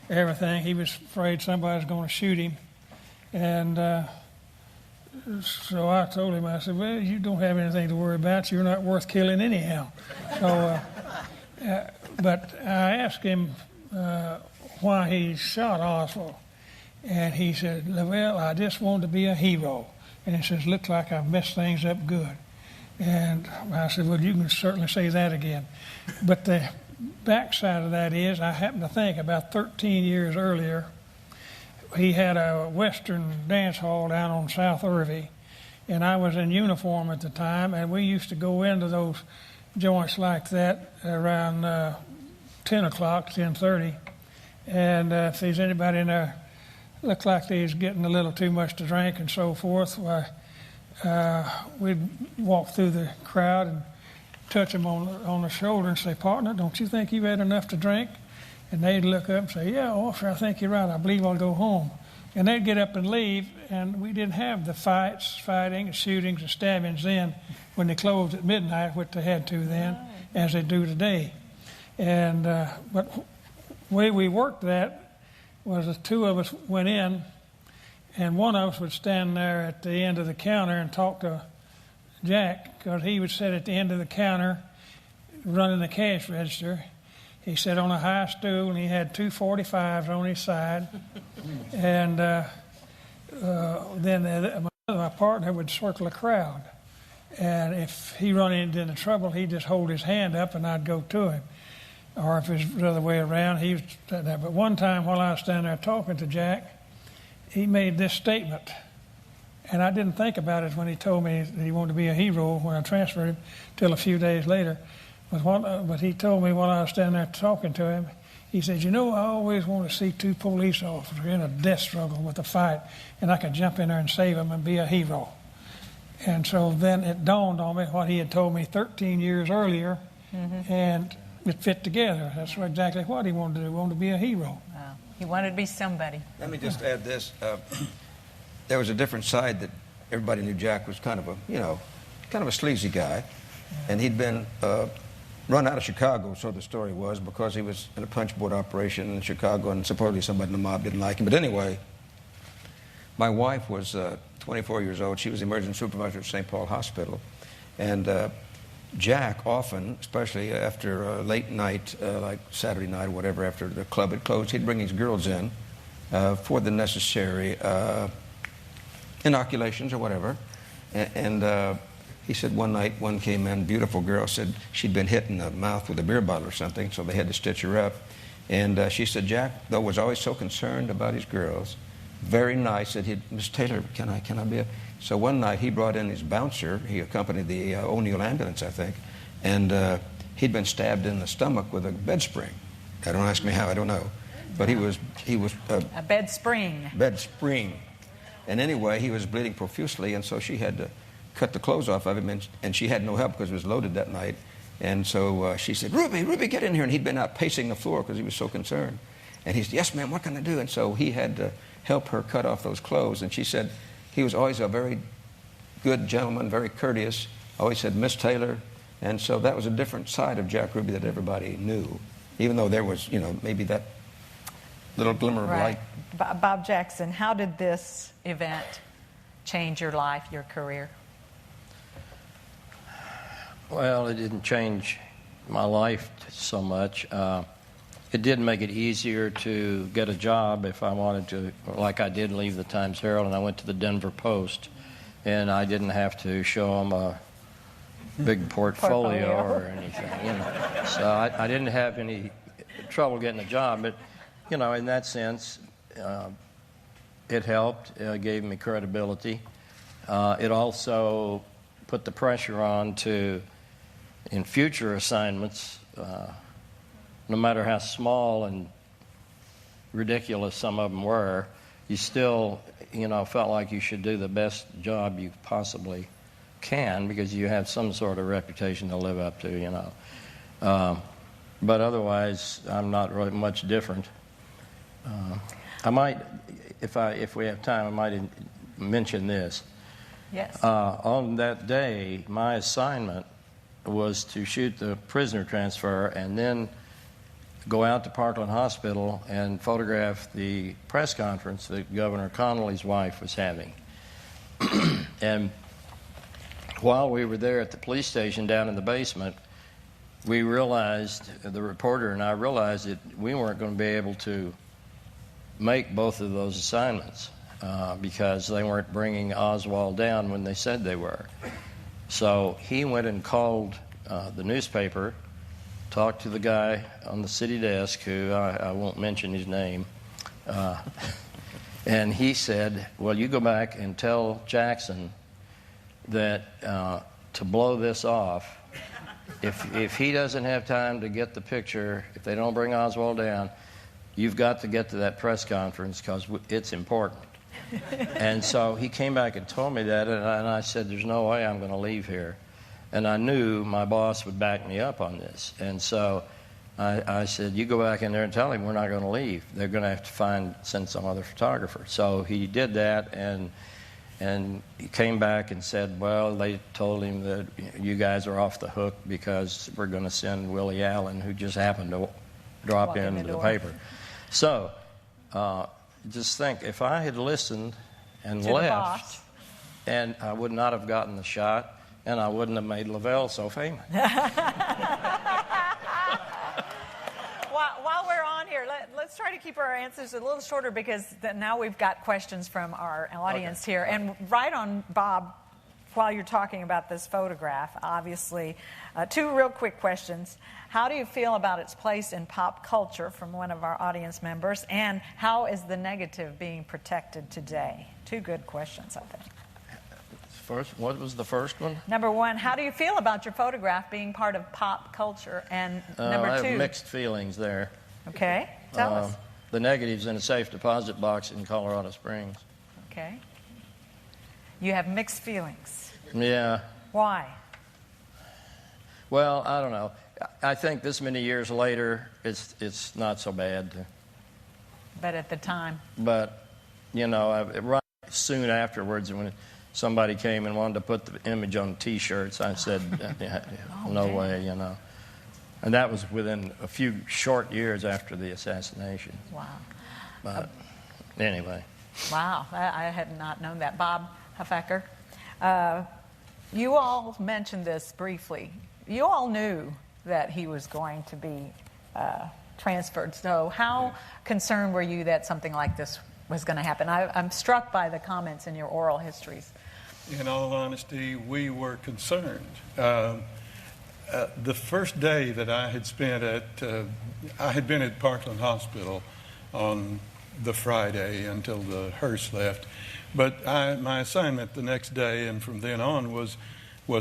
everything. He was afraid somebody was going to shoot him. And so I told him, I said, "Well, you don't have anything to worry about. You're not worth killing anyhow." So, but I asked him why he shot Oswald. And he said, "Well, I just wanted to be a hero." And he says, "Looks like I've messed things up good." And I said, "Well, you can certainly say that again." But the backside of that is, I happen to think about 13 years earlier, he had a Western dance hall down on South Irvy, and I was in uniform at the time, and we used to go into those joints like that around 10 o'clock, 10:30, and if there's anybody in there looked like they was getting a little too much to drink and so forth, we'd walk through the crowd and touch them on the shoulder and say, "Partner, don't you think you've had enough to drink?" And they'd look up and say, "Yeah, officer, I think you're right. I believe I'll go home." And they'd get up and leave, and we didn't have the fighting, shootings, and stabbings then when they closed at midnight, which they had to then, as they do today. And but the way we worked that was the two of us went in, and one of us would stand there at the end of the counter and talk to Jack, because he would sit at the end of the counter running the cash register. He sat on a high stool, and he had 2 45s on his side. And then my partner would circle the crowd. And if he run into any trouble, he'd just hold his hand up, and I'd go to him. Or if it was the other way around, he was there. But one time while I was standing there talking to Jack, he made this statement. And I didn't think about it when he told me that he wanted to be a hero when I transferred him, till a few days later. But he told me while I was standing there talking to him, he said, "You know, I always want to see 2 police officers in a death struggle with a fight, and I could jump in there and save them and be a hero." And so then it dawned on me what he had told me 13 years earlier, and it fit together. That's exactly what he wanted to do. He wanted to be a hero. Wow. He wanted to be somebody. Let me just add this. There was a different side that everybody knew. Jack was kind of a sleazy guy, and he'd been run out of Chicago, so the story was, because he was in a punch board operation in Chicago, and supposedly somebody in the mob didn't like him. But anyway, my wife was 24 years old. She was the emergency supervisor at St. Paul Hospital, and Jack often, especially after a late night, like Saturday night or whatever, after the club had closed, he'd bring his girls in for the necessary inoculations or whatever. And he said one night one came in, beautiful girl, said she'd been hit in the mouth with a beer bottle or something, so they had to stitch her up. And she said, Jack, though, was always so concerned about his girls, very nice, said, Miss Taylor, can I be a... So one night he brought in his bouncer. He accompanied the O'Neill ambulance, I think, and he'd been stabbed in the stomach with a bed spring. Don't ask me how, I don't know. But he was a bed spring. Bed spring. And anyway, he was bleeding profusely, and so she had to cut the clothes off of him, and she had no help because it was loaded that night. And so she said, Ruby, get in here. And he'd been out pacing the floor because he was so concerned. And he said, yes, ma'am, what can I do? And so he had to help her cut off those clothes. And she said he was always a very good gentleman, very courteous, always said, Miss Taylor. And so that was a different side of Jack Ruby that everybody knew, even though there was, maybe that little glimmer of light. Bob Jackson, how did this event change your life, your career? Well, it didn't change my life so much. It did make it easier to get a job if I wanted to, like I did leave the Times-Herald, and I went to the Denver Post, and I didn't have to show them a big portfolio or anything, So I didn't have any trouble getting a job, but, in that sense, it helped. It gave me credibility. It also put the pressure on to, in future assignments, no matter how small and ridiculous some of them were, you still, felt like you should do the best job you possibly can because you have some sort of reputation to live up to, But otherwise, I'm not really much different. I might, if we have time, I might mention this. Yes. On that day, my assignment was to shoot the prisoner transfer and then go out to Parkland Hospital and photograph the press conference that Governor Connolly's wife was having. And while we were there at the police station down in the basement, we realized, the reporter and I realized that we weren't going to be able to make both of those assignments because they weren't bringing Oswald down when they said they were. So he went and called the newspaper, talked to the guy on the city desk, who I won't mention his name, and he said, well, you go back and tell Jackson that to blow this off, if he doesn't have time to get the picture, if they don't bring Oswald down, you've got to get to that press conference because it's important. And so he came back and told me that, and I said, there's no way I'm going to leave here. And I knew my boss would back me up on this. And so I said, you go back in there and tell him we're not going to leave. They're going to have to send some other photographer. So he did that, and he came back and said, well, they told him that you guys are off the hook because we're going to send Willie Allen, who just happened to drop into the paper. So just think, if I had listened and left, and I would not have gotten the shot, and I wouldn't have made Lavelle so famous. While we're on here, let's try to keep our answers a little shorter because now we've got questions from our audience here. And right on, Bob, while you're talking about this photograph, obviously, two real quick questions. How do you feel about its place in pop culture from one of our audience members? And how is the negative being protected today? Two good questions, I think. First, what was the first one? Number one, how do you feel about your photograph being part of pop culture? And number two... I have mixed feelings there. Okay, tell us. The negative's in a safe deposit box in Colorado Springs. Okay. You have mixed feelings. Yeah. Why? Well, I don't know. I think this many years later, it's not so bad. But at the time? But, right soon afterwards, when somebody came and wanted to put the image on T-shirts, I said, no way, And that was within a few short years after the assassination. Wow. But anyway. Wow, I had not known that. Bob Huffaker, you all mentioned this briefly. you all knew that he was going to be transferred. So how concerned were you that something like this was going to happen? I'm struck by the comments in your oral histories. In all honesty, we were concerned. The first day that I had spent I had been at Parkland Hospital on the Friday until the hearse left. But my assignment the next day and from then on was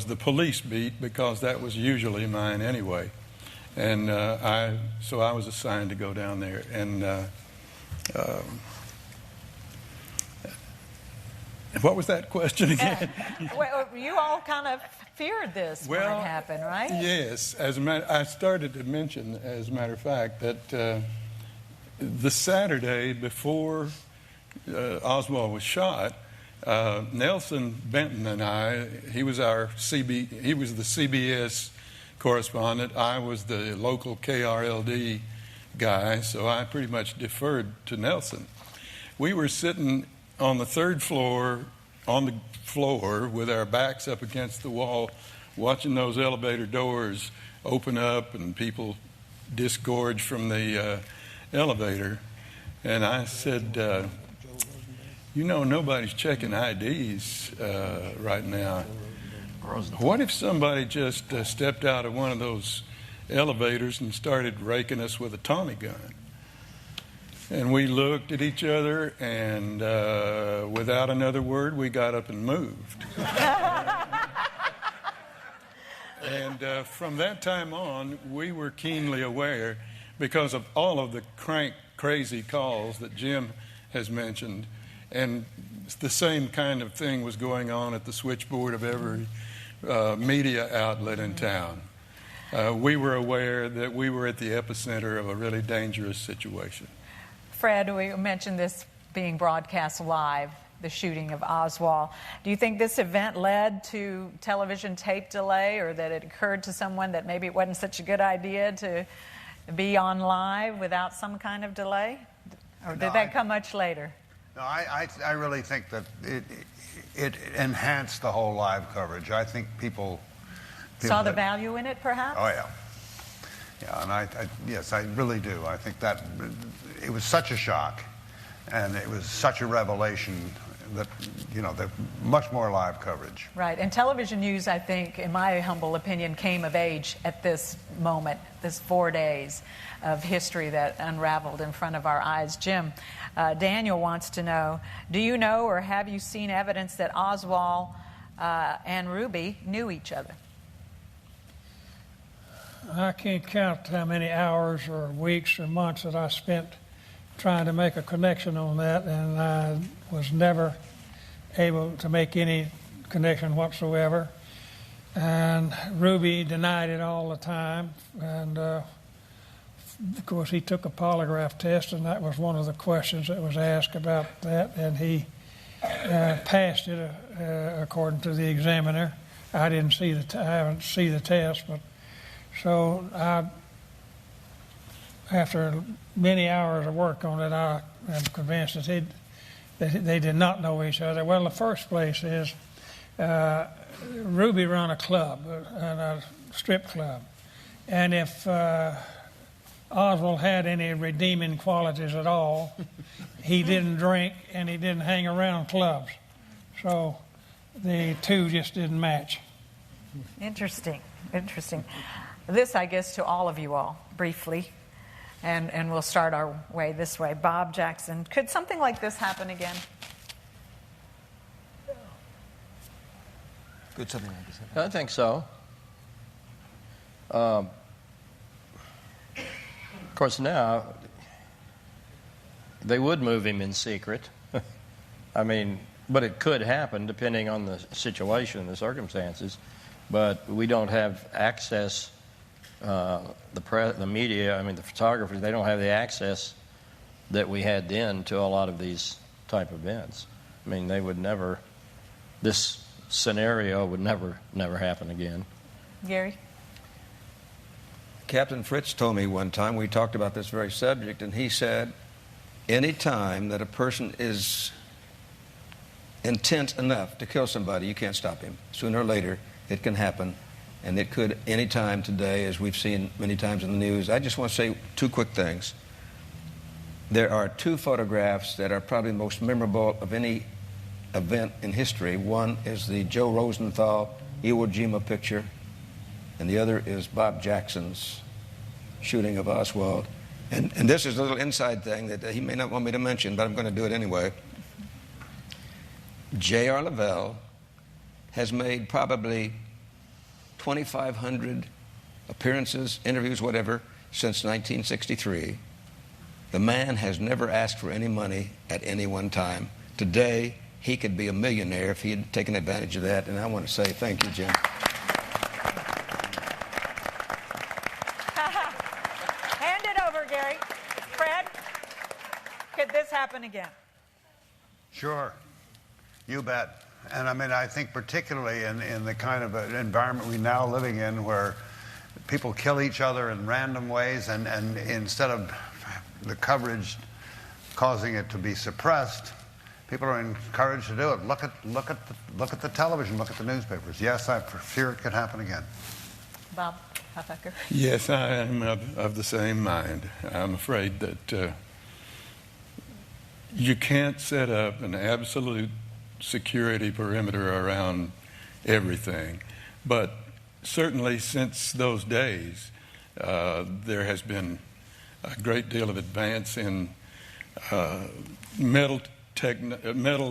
the police beat, because that was usually mine anyway. And so I was assigned to go down there. And what was that question again? Well, you all kind of feared this when it happened, right? Yes. I started to mention, as a matter of fact, that the Saturday before Oswald was shot, Nelson Benton and I, he was the CBS correspondent. I was the local KRLD guy, so I pretty much deferred to Nelson. We were sitting on the third floor, on the floor, with our backs up against the wall, watching those elevator doors open up and people disgorge from the elevator. And I said, nobody's checking IDs right now. What if somebody just stepped out of one of those elevators and started raking us with a Tommy gun? And we looked at each other, and without another word, we got up and moved. And from that time on, we were keenly aware, because of all of the crazy calls that Jim has mentioned, and the same kind of thing was going on at the switchboard of every media outlet in town. We were aware that we were at the epicenter of a really dangerous situation. Fred, we mentioned this being broadcast live, the shooting of Oswald. Do you think this event led to television tape delay, or that it occurred to someone that maybe it wasn't such a good idea to be on live without some kind of delay? Or did that come much later? No, I really think that it enhanced the whole live coverage. I think people saw the value in it, perhaps? Oh, yeah. Yeah, and yes, I really do. I think that it was such a shock, and it was such a revelation that, that much more live coverage. Right, and television news, I think, in my humble opinion, came of age at this moment, this 4 days of history that unraveled in front of our eyes. Jim, Daniel wants to know, do you know or have you seen evidence that Oswald and Ruby knew each other? I can't count how many hours or weeks or months that I spent trying to make a connection on that, and I was never able to make any connection whatsoever. And Ruby denied it all the time, and of course he took a polygraph test, and that was one of the questions that was asked about that, and he passed it according to the examiner. I didn't see I haven't seen the test, but so after many hours of work on it, I am convinced that they did not know each other. Well, the first place is Ruby ran a club, a strip club, and if Oswald had any redeeming qualities at all, he didn't drink and he didn't hang around clubs. So the two just didn't match. Interesting. This, I guess, to all of you all, briefly, and we'll start our way this way. Bob Jackson, could something like this happen again? Could something like this happen? I think so. Of course, now they would move him in secret. I mean, but it could happen depending on the situation, the circumstances. But we don't have access. The media, I mean, the photographers, they don't have the access that we had then to a lot of these type events. I mean, they would never. This scenario would never happen again. Gary? Captain Fritz told me one time, we talked about this very subject, and he said, any time that a person is intent enough to kill somebody, you can't stop him. Sooner or later, it can happen, and it could any time today, as we've seen many times in the news. I just want to say two quick things. There are two photographs that are probably the most memorable of any event in history. One is the Joe Rosenthal Iwo Jima picture, and the other is Bob Jackson's shooting of Oswald. And this is a little inside thing that he may not want me to mention, but I'm going to do it anyway. J.R. Lavelle has made probably 2,500 appearances, interviews, whatever, since 1963. The man has never asked for any money at any one time. Today, he could be a millionaire if he had taken advantage of that, and I want to say thank you, Jim. Hand it over, Gary. Fred, could this happen again? Sure. You bet. And I mean, I think particularly in the kind of environment we're now living in where people kill each other in random ways, and instead of the coverage causing it to be suppressed, people are encouraged to do it. Look at the television, look at the newspapers. Yes, I fear it could happen again. Bob Huffaker. Yes, I am of the same mind. I'm afraid that you can't set up an absolute security perimeter around everything. But certainly since those days, there has been a great deal of advance in metal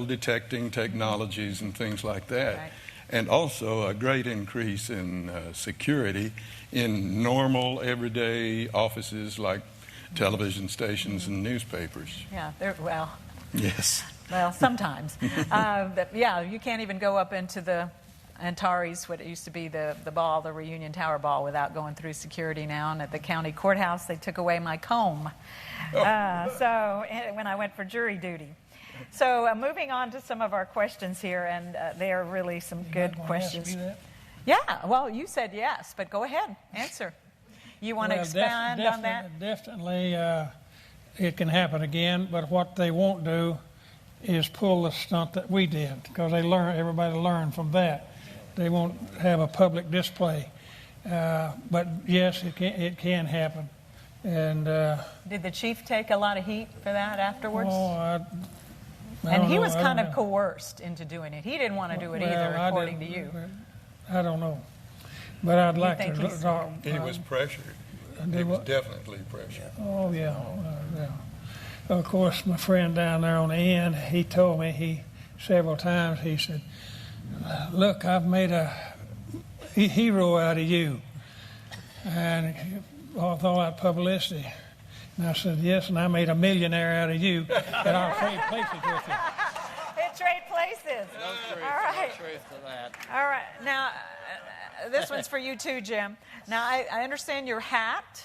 detecting technologies and things like that. Right. And also a great increase in security in normal, everyday offices like television stations and newspapers. Yeah, well. Yes. Well, sometimes. Yeah, you can't even go up into the Antares, what it used to be the ball, the Reunion Tower ball, without going through security now. And at the county courthouse, they took away my comb. So when I went for jury duty. So moving on to some of our questions here, and they are really some good questions. Yeah, well, you said yes, but go ahead, answer. You want to expand on that? Definitely, it can happen again, but what they won't do is pull the stunt that we did, because everybody learned from that. They won't have a public display. But yes, it can happen. And did the chief take a lot of heat for that afterwards? And he was kind of coerced into doing it. He didn't want to do it either, according to you. I don't know. But I'd like to talk. He was pressured. He was definitely pressured. Oh, yeah. Of course, my friend down there on the end, he told me several times, he said, "Look, I've made a hero out of you." And all that publicity. And I said, "Yes, and I made a millionaire out of you, and I'll trade places with you." Trade places. No truth, all right. no truth to that. All right. Now, this one's for you too, Jim. Now, I understand your hat,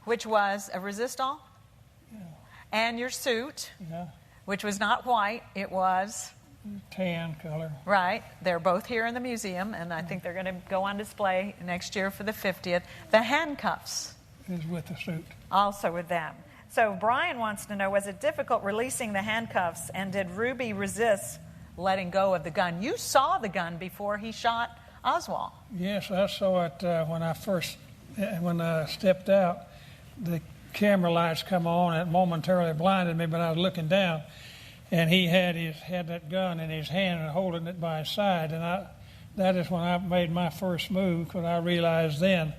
which was a resistol, and your suit, which was not white. It was tan color. Right. They're both here in the museum, and I think they're going to go on display next year for the 50th. The handcuffs is with the suit. Also with them. So Brian wants to know, was it difficult releasing the handcuffs, and did Ruby resist letting go of the gun? You saw the gun before he shot Oswald. Yes, I saw it when I stepped out. The camera lights come on, and it momentarily blinded me, but I was looking down, and he had that gun in his hand and holding it by his side, and that is when I made my first move, because I realized then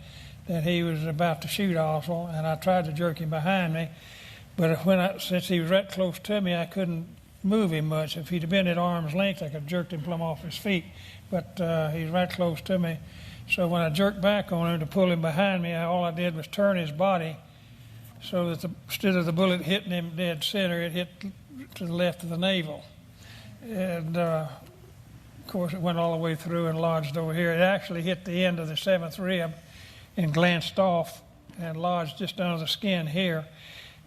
that he was about to shoot Oswald, and I tried to jerk him behind me, but since he was right close to me, I couldn't move him much. If he'd have been at arm's length, I could have jerked him plumb off his feet, but he's right close to me. So when I jerked back on him to pull him behind me, all I did was turn his body so that instead of the bullet hitting him dead center, it hit to the left of the navel. And, of course, it went all the way through and lodged over here. It actually hit the end of the 7th rib and glanced off and lodged just under the skin here.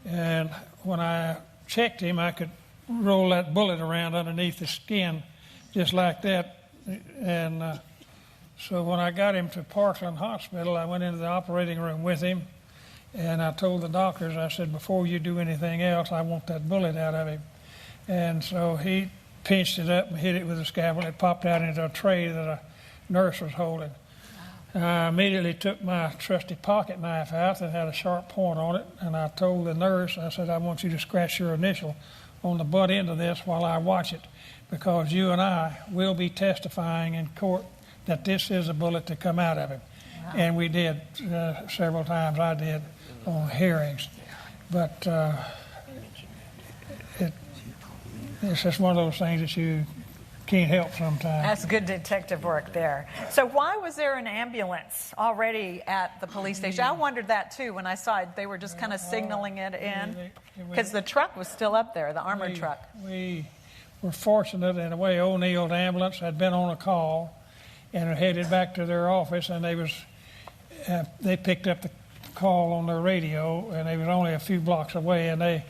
And when I checked him, I could roll that bullet around underneath the skin just like that. And so when I got him to Parkland Hospital, I went into the operating room with him, and I told the doctors, I said, before you do anything else, I want that bullet out of him. And so he pinched it up and hit it with a scalpel. It popped out into a tray that a nurse was holding. I immediately took my trusty pocket knife out that had a sharp point on it, and I told the nurse, I said, I want you to scratch your initial on the butt end of this while I watch it, because you and I will be testifying in court that this is a bullet to come out of him. Wow. And we did several times. I did on hearings. But it's just one of those things that you can't help sometimes. That's good detective work there. So why was there an ambulance already at the police station? I wondered that too when I saw it. They were just kind of signaling it in because the truck was still up there, the armored truck. We were fortunate in a way. O'Neill's ambulance had been on a call and had headed back to their office, and they picked up the call on their radio, and they was only a few blocks away, and they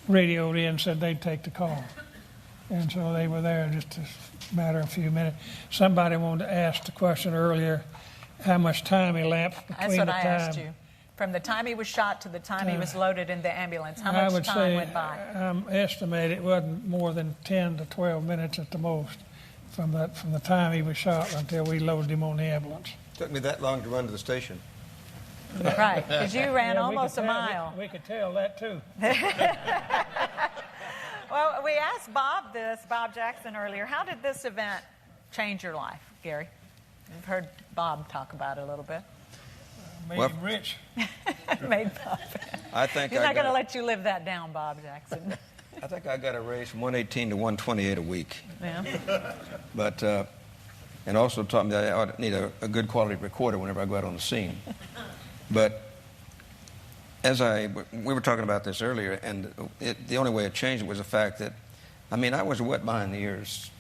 radioed in and said they'd take the call. And so they were there just a matter of a few minutes. Somebody wanted to ask the question earlier, how much time elapsed between the time. That's what I asked you. From the time he was shot to the time he was loaded in the ambulance, how much time went by? I estimate it wasn't more than 10 to 12 minutes at the most from the time he was shot until we loaded him on the ambulance. Took me that long to run to the station. Right, because you ran almost a mile. We could tell that too. Well, we asked Bob Jackson earlier. How did this event change your life, Gary? We've heard Bob talk about it a little bit. Made him rich. Made Bob. I think he's not going to let you live that down, Bob Jackson. I think I got a raise from 118 to 128 a week. Yeah. But and also taught me that I ought to need a good quality recorder whenever I go out on the scene. But we were talking about this earlier, and the only way it changed was the fact that, I was a wet behind the ears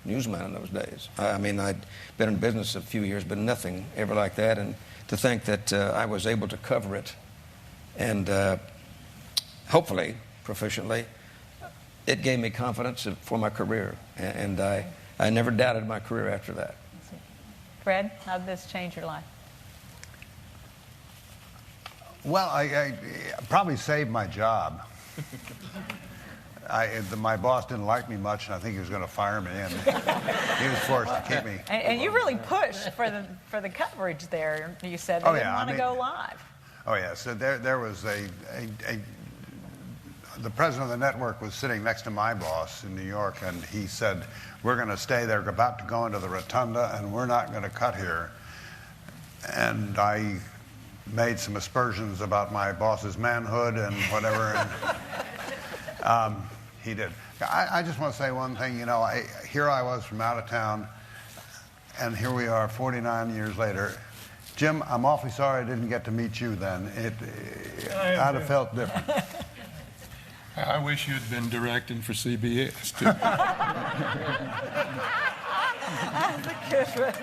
newsman in those days. I'd been in business a few years, but nothing ever like that. And to think that I was able to cover it, and hopefully proficiently, it gave me confidence for my career. And I never doubted my career after that. Fred, how did this change your life? Well, I probably saved my job. My boss didn't like me much, and I think he was going to fire me, and he was forced to keep me. And you really pushed for the coverage there. You said they didn't want to go live. Oh yeah. So there was the president of the network was sitting next to my boss in New York, and he said, "We're going to stay there. We're about to go into the rotunda, and we're not going to cut here." And I made some aspersions about my boss's manhood and whatever, and he did. I just want to say one thing. Here I was from out of town, and here we are 49 years later. Jim, I'm awfully sorry I didn't get to meet you then. I'd have felt different. I wish you'd been directing for CBS, too. That's a good one.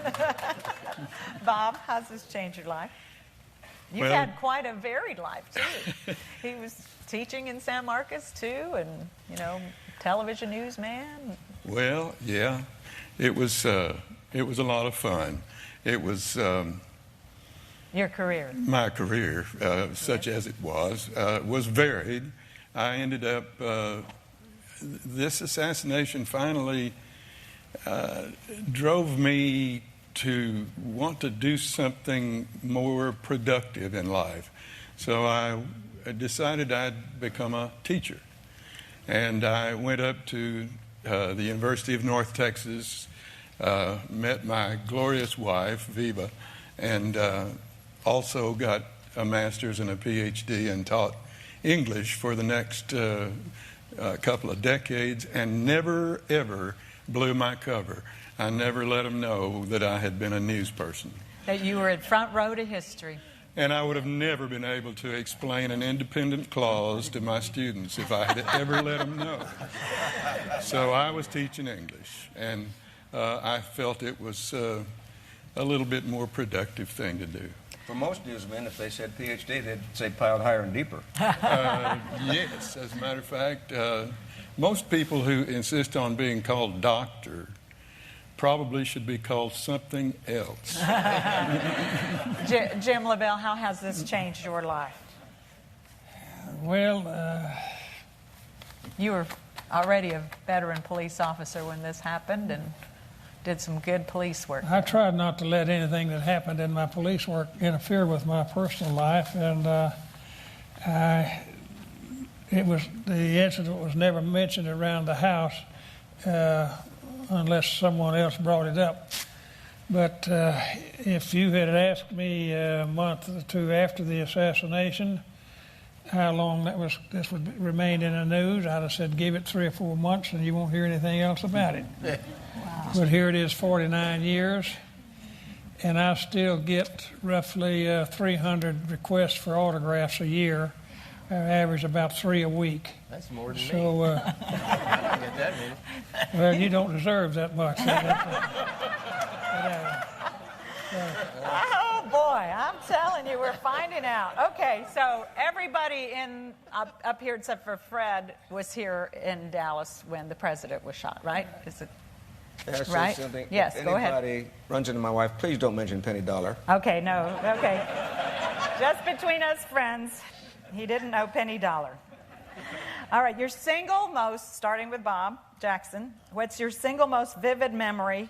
Bob, how's this change your life? You've had quite a varied life, too. He was teaching in San Marcos, too, and, television newsman. Well, yeah. It was a lot of fun. It was... your career. My career, such as it was varied. I ended up... this assassination finally drove me to want to do something more productive in life. So I decided I'd become a teacher. And I went up to the University of North Texas, met my glorious wife, Viva, and also got a master's and a PhD and taught English for the next couple of decades, and never, ever blew my cover. I never let them know that I had been a news person. That you were at front row to history. And I would have never been able to explain an independent clause to my students if I had ever let them know. So I was teaching English, and I felt it was a little bit more productive thing to do. For most newsmen, if they said PhD, they'd say piled higher and deeper. Yes, as a matter of fact, most people who insist on being called doctor probably should be called something else. Jim LaBelle, how has this changed your life? Well, you were already a veteran police officer when this happened, and did some good police work. I tried not to let anything that happened in my police work interfere with my personal life, and the incident was never mentioned around the house unless someone else brought it up. But if you had asked me a month or two after the assassination how long this would remain in the news, I'd have said give it 3 or 4 months and you won't hear anything else about it. Wow. But here it is 49 years, and I still get roughly 300 requests for autographs a year. I average about 3 a week. That's more than me. So, I get that many. well, you don't deserve that much. Oh boy, I'm telling you, we're finding out. Okay, so everybody up here except for Fred was here in Dallas when the president was shot, right? Is it right? Something? Yes, go ahead. Anybody runs into my wife, please don't mention Penny Dollar. Okay, no, okay. Just between us friends, he didn't know Penny Dollar. All right, your single most, starting with Bob Jackson, what's your single most vivid memory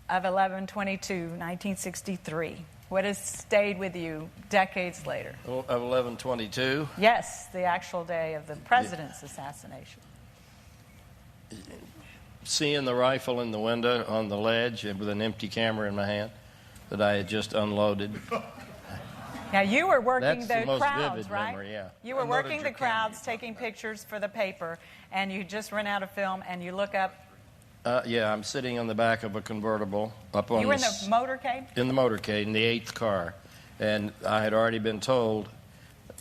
of 11/22/1963? What has stayed with you decades later? Of 11/22? Yes, the actual day of the president's assassination. Seeing the rifle in the window on the ledge with an empty camera in my hand that I had just unloaded. Now, you were working That's the most crowds, vivid right? memory, yeah. You were working the crowds, taking pictures for the paper, and you just run out of film, and you look up. Yeah, I'm sitting on the back of a convertible up on. You were in the motorcade? In the motorcade, in the 8th car, and I had already been told,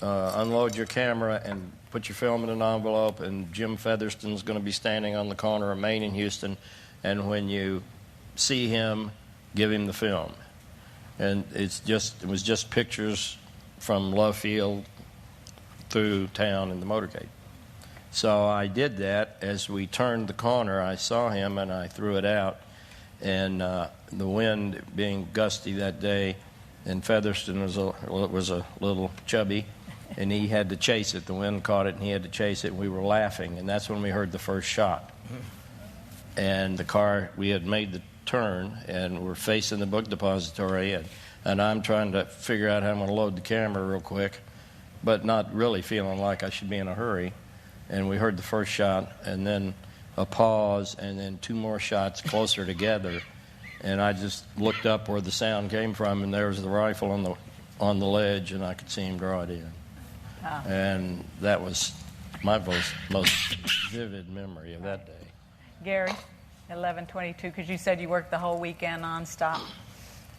unload your camera and put your film in an envelope, and Jim Featherston's going to be standing on the corner of Main and Houston, and when you see him, give him the film. And it was just pictures from Love Field through town in the motorcade. So I did that. As we turned the corner, I saw him and I threw it out. And the wind being gusty that day, and Featherston was a little chubby, and he had to chase it. The wind caught it and he had to chase it, and we were laughing. And that's when we heard the first shot. And the car, we had made the turn, and we're facing the book depository, and I'm trying to figure out how I'm going to load the camera real quick, but not really feeling like I should be in a hurry. And we heard the first shot, and then a pause, and then 2 more shots closer together. And I just looked up where the sound came from, and there was the rifle on the ledge, and I could see him draw it in. Oh. And that was my most vivid memory of that day. Gary, 11/22, because you said you worked the whole weekend nonstop.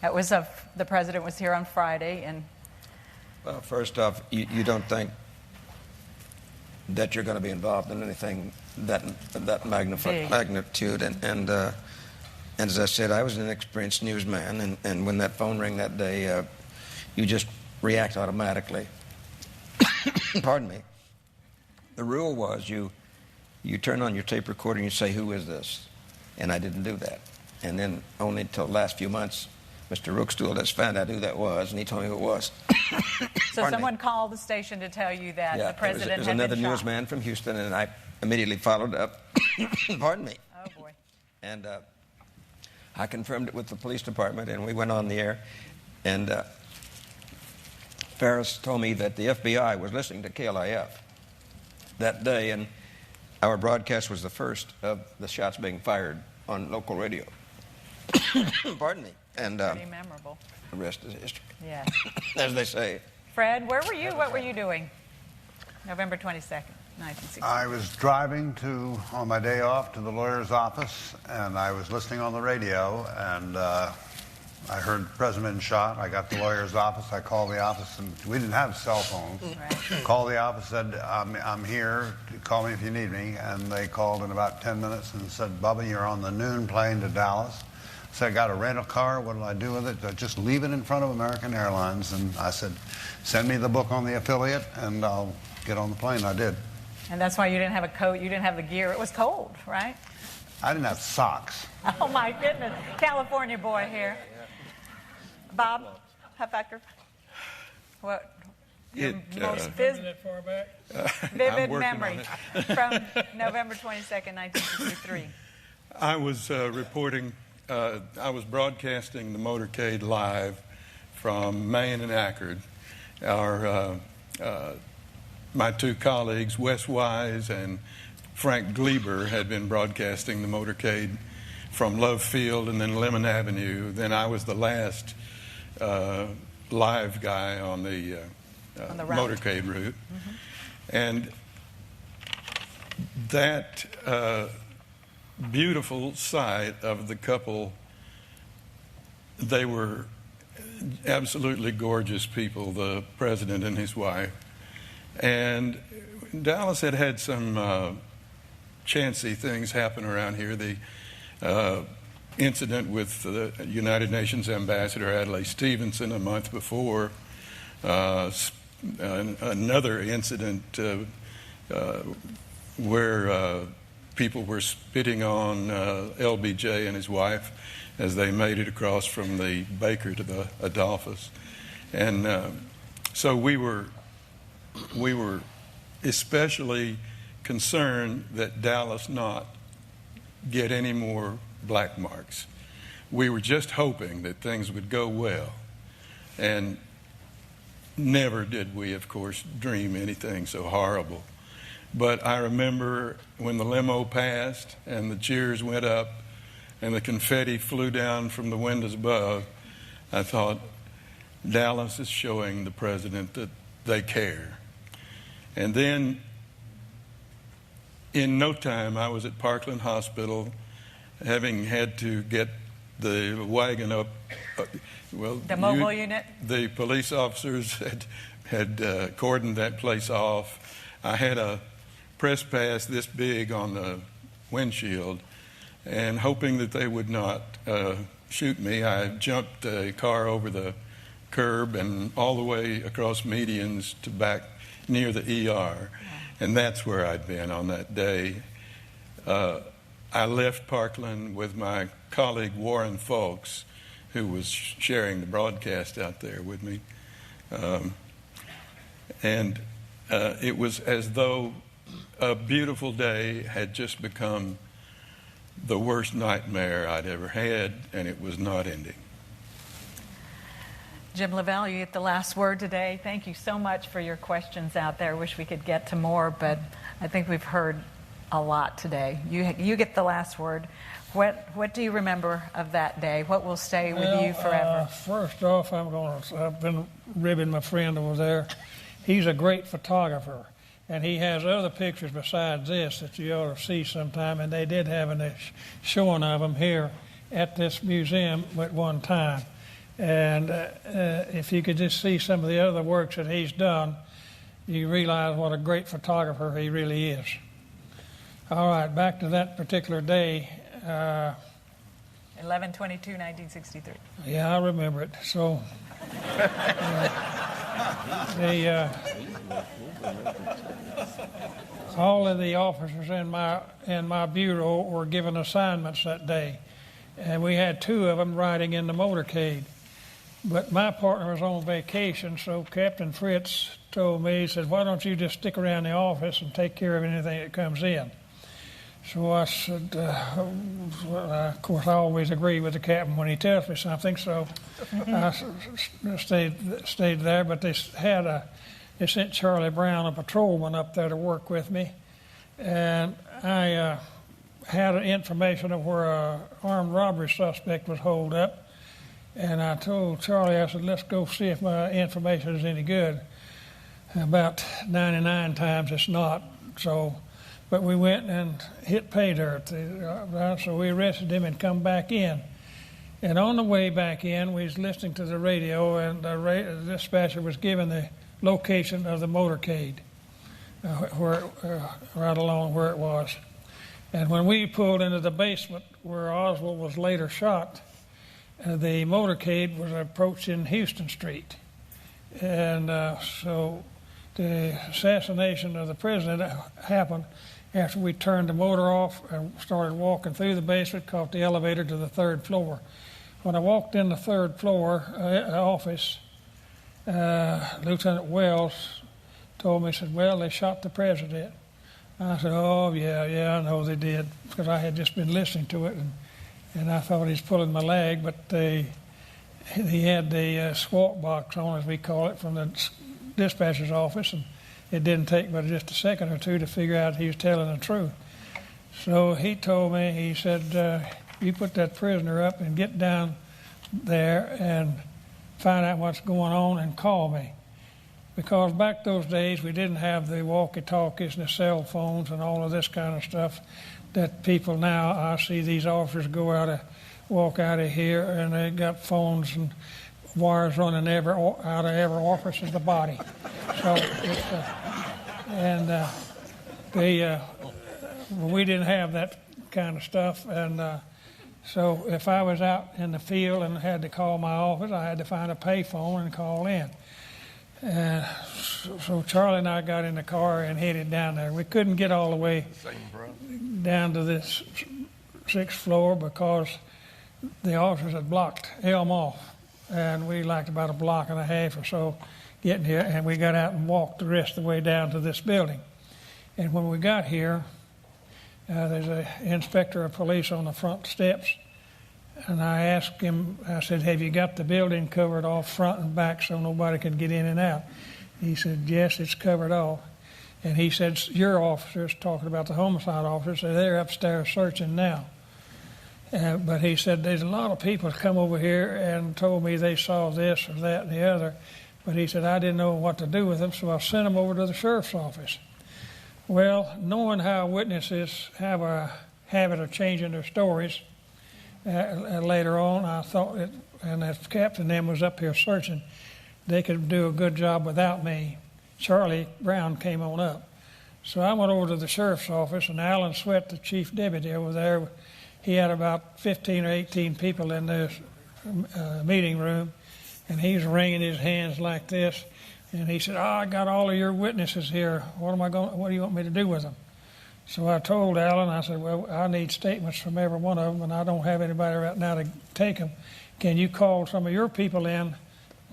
That was the president was here on Friday, and. Well, first off, you don't think that you're going to be involved in anything that magnitude, and as I said, I was an experienced newsman, and when that phone rang that day, you just react automatically. Pardon me. The rule was you turn on your tape recorder and you say, "Who is this?" And I didn't do that. And then only until the last few months, Mr. Rookstool has found out who that was, and he told me who it was. So someone called the station to tell you that the president had been shot. It was another newsman from Houston, and I immediately followed up. Pardon me. Oh, boy. And I confirmed it with the police department, and we went on the air. And Ferris told me that the FBI was listening to KLIF that day, and our broadcast was the first of the shots being fired on local radio. Pardon me. And pretty memorable. The rest is history. Yeah. As they say. Fred, where were you? What were you doing? November 22nd, 1960. I was driving on my day off to the lawyer's office, and I was listening on the radio, and I heard the president shot. I got to the lawyer's office. I called the office, and we didn't have cell phones. Right. Called the office, said, I'm here. Call me if you need me. And they called in about 10 minutes and said, Bubba, you're on the noon plane to Dallas. So I got a rental car. What do I do with it? I just leave it in front of American Airlines. And I said, send me the book on the affiliate, and I'll get on the plane. I did. And that's why you didn't have a coat. You didn't have the gear. It was cold, right? I didn't have socks. Oh, my goodness. California boy here. Bob Huffaker, what your most vivid memory from November 22nd, 1963? I was reporting I was broadcasting the motorcade live from Maine and Akron. My two colleagues, Wes Wise and Frank Gleber, had been broadcasting the motorcade from Love Field and then Lemon Avenue. Then I was the last live guy on the motorcade route. Mm-hmm. And that beautiful sight of the couple, they were absolutely gorgeous people, the president and his wife. And Dallas had had some chancy things happen around here. The incident with the United Nations Ambassador Adlai Stevenson a month before, another incident where people were spitting on LBJ and his wife as they made it across from the Baker to the Adolphus. And so we were especially concerned that Dallas not get any more black marks. We were just hoping that things would go well. And never did we, of course, dream anything so horrible. But I remember when the limo passed and the cheers went up and the confetti flew down from the windows above, I thought, Dallas is showing the president that they care. And then, in no time, I was at Parkland Hospital, having had to get the wagon up. The mobile unit? The police officers had cordoned that place off. I had a press pass this big on the windshield, and hoping that they would not shoot me, I jumped a car over the curb and all the way across medians to back near the ER. And that's where I'd been on that day. I left Parkland with my colleague Warren Folks, who was sharing the broadcast out there with me. And it was as though a beautiful day had just become the worst nightmare I'd ever had, and it was not ending. Jim Lavelle, you get the last word today. Thank you so much for your questions out there. Wish we could get to more, but I think we've heard a lot today. You get the last word. What do you remember of that day? What will stay with you forever? First off, I've been ribbing my friend over there. He's a great photographer, and he has other pictures besides this that you ought to see sometime, and they did have a showing of them here at this museum at one time. And if you could just see some of the other works that he's done, you realize what a great photographer he really is. All right, back to that particular day. 11/22/1963. Yeah, I remember it. So all of the officers in my bureau were given assignments that day, and we had two of them riding in the motorcade. But my partner was on vacation, so Captain Fritz told me, he said, "Why don't you just stick around the office and take care of anything that comes in?" So I said, of course, I always agree with the captain when he tells me something, so I stayed there. But they sent Charlie Brown, a patrolman, up there to work with me, and I had information of where an armed robbery suspect was holed up. And I told Charlie, I said, let's go see if my information is any good. About 99 times it's not. But we went and hit pay dirt. So we arrested him and come back in. And on the way back in, we was listening to the radio, and the dispatcher was given the location of the motorcade, right along where it was. And when we pulled into the basement where Oswald was later shot, the motorcade was approaching Houston Street. And so the assassination of the president happened after we turned the motor off and started walking through the basement, caught the elevator to the third floor. When I walked in the third floor office, Lieutenant Wells told me, said, "Well, they shot the president." I said, "Oh, yeah, I know they did," because I had just been listening to it. And and I thought he was pulling my leg, but he had the SWAT box on, as we call it, from the dispatcher's office, and it didn't take but just a second or two to figure out he was telling the truth. So he told me, he said, you put that prisoner up and get down there and find out what's going on and call me. Because back those days we didn't have the walkie-talkies and the cell phones and all of this kind of stuff that people now, I see these officers walk out of here and they got phones and wires running out of every orifice of the body. So we didn't have that kind of stuff, and so if I was out in the field and had to call my office, I had to find a payphone and call in. So Charlie and I got in the car and headed down there. We couldn't get all the way down to this 6th floor because the officers had blocked Elm off, and we liked about a block and a half or so getting here, and we got out and walked the rest of the way down to this building. And when we got here, there's an inspector of police on the front steps, and I asked him, I said, have you got the building covered off front and back so nobody can get in and out? He said, yes, it's covered off. And he said, your officers, talking about the homicide officers, said they're upstairs searching now. But he said, there's a lot of people come over here and told me they saw this or that and the other. But he said, I didn't know what to do with them, so I sent them over to the sheriff's office. Well, knowing how witnesses have a habit of changing their stories, later on I thought that, and if Captain M was up here searching, they could do a good job without me. Charlie Brown came on up. So I went over to the sheriff's office, and Alan Sweat, the chief deputy over there, he had about 15 or 18 people in this meeting room, and he was wringing his hands like this. And he said, I got all of your witnesses here. What do you want me to do with them? So I told Alan, I said, well, I need statements from every one of them, and I don't have anybody right now to take them. Can you call some of your people in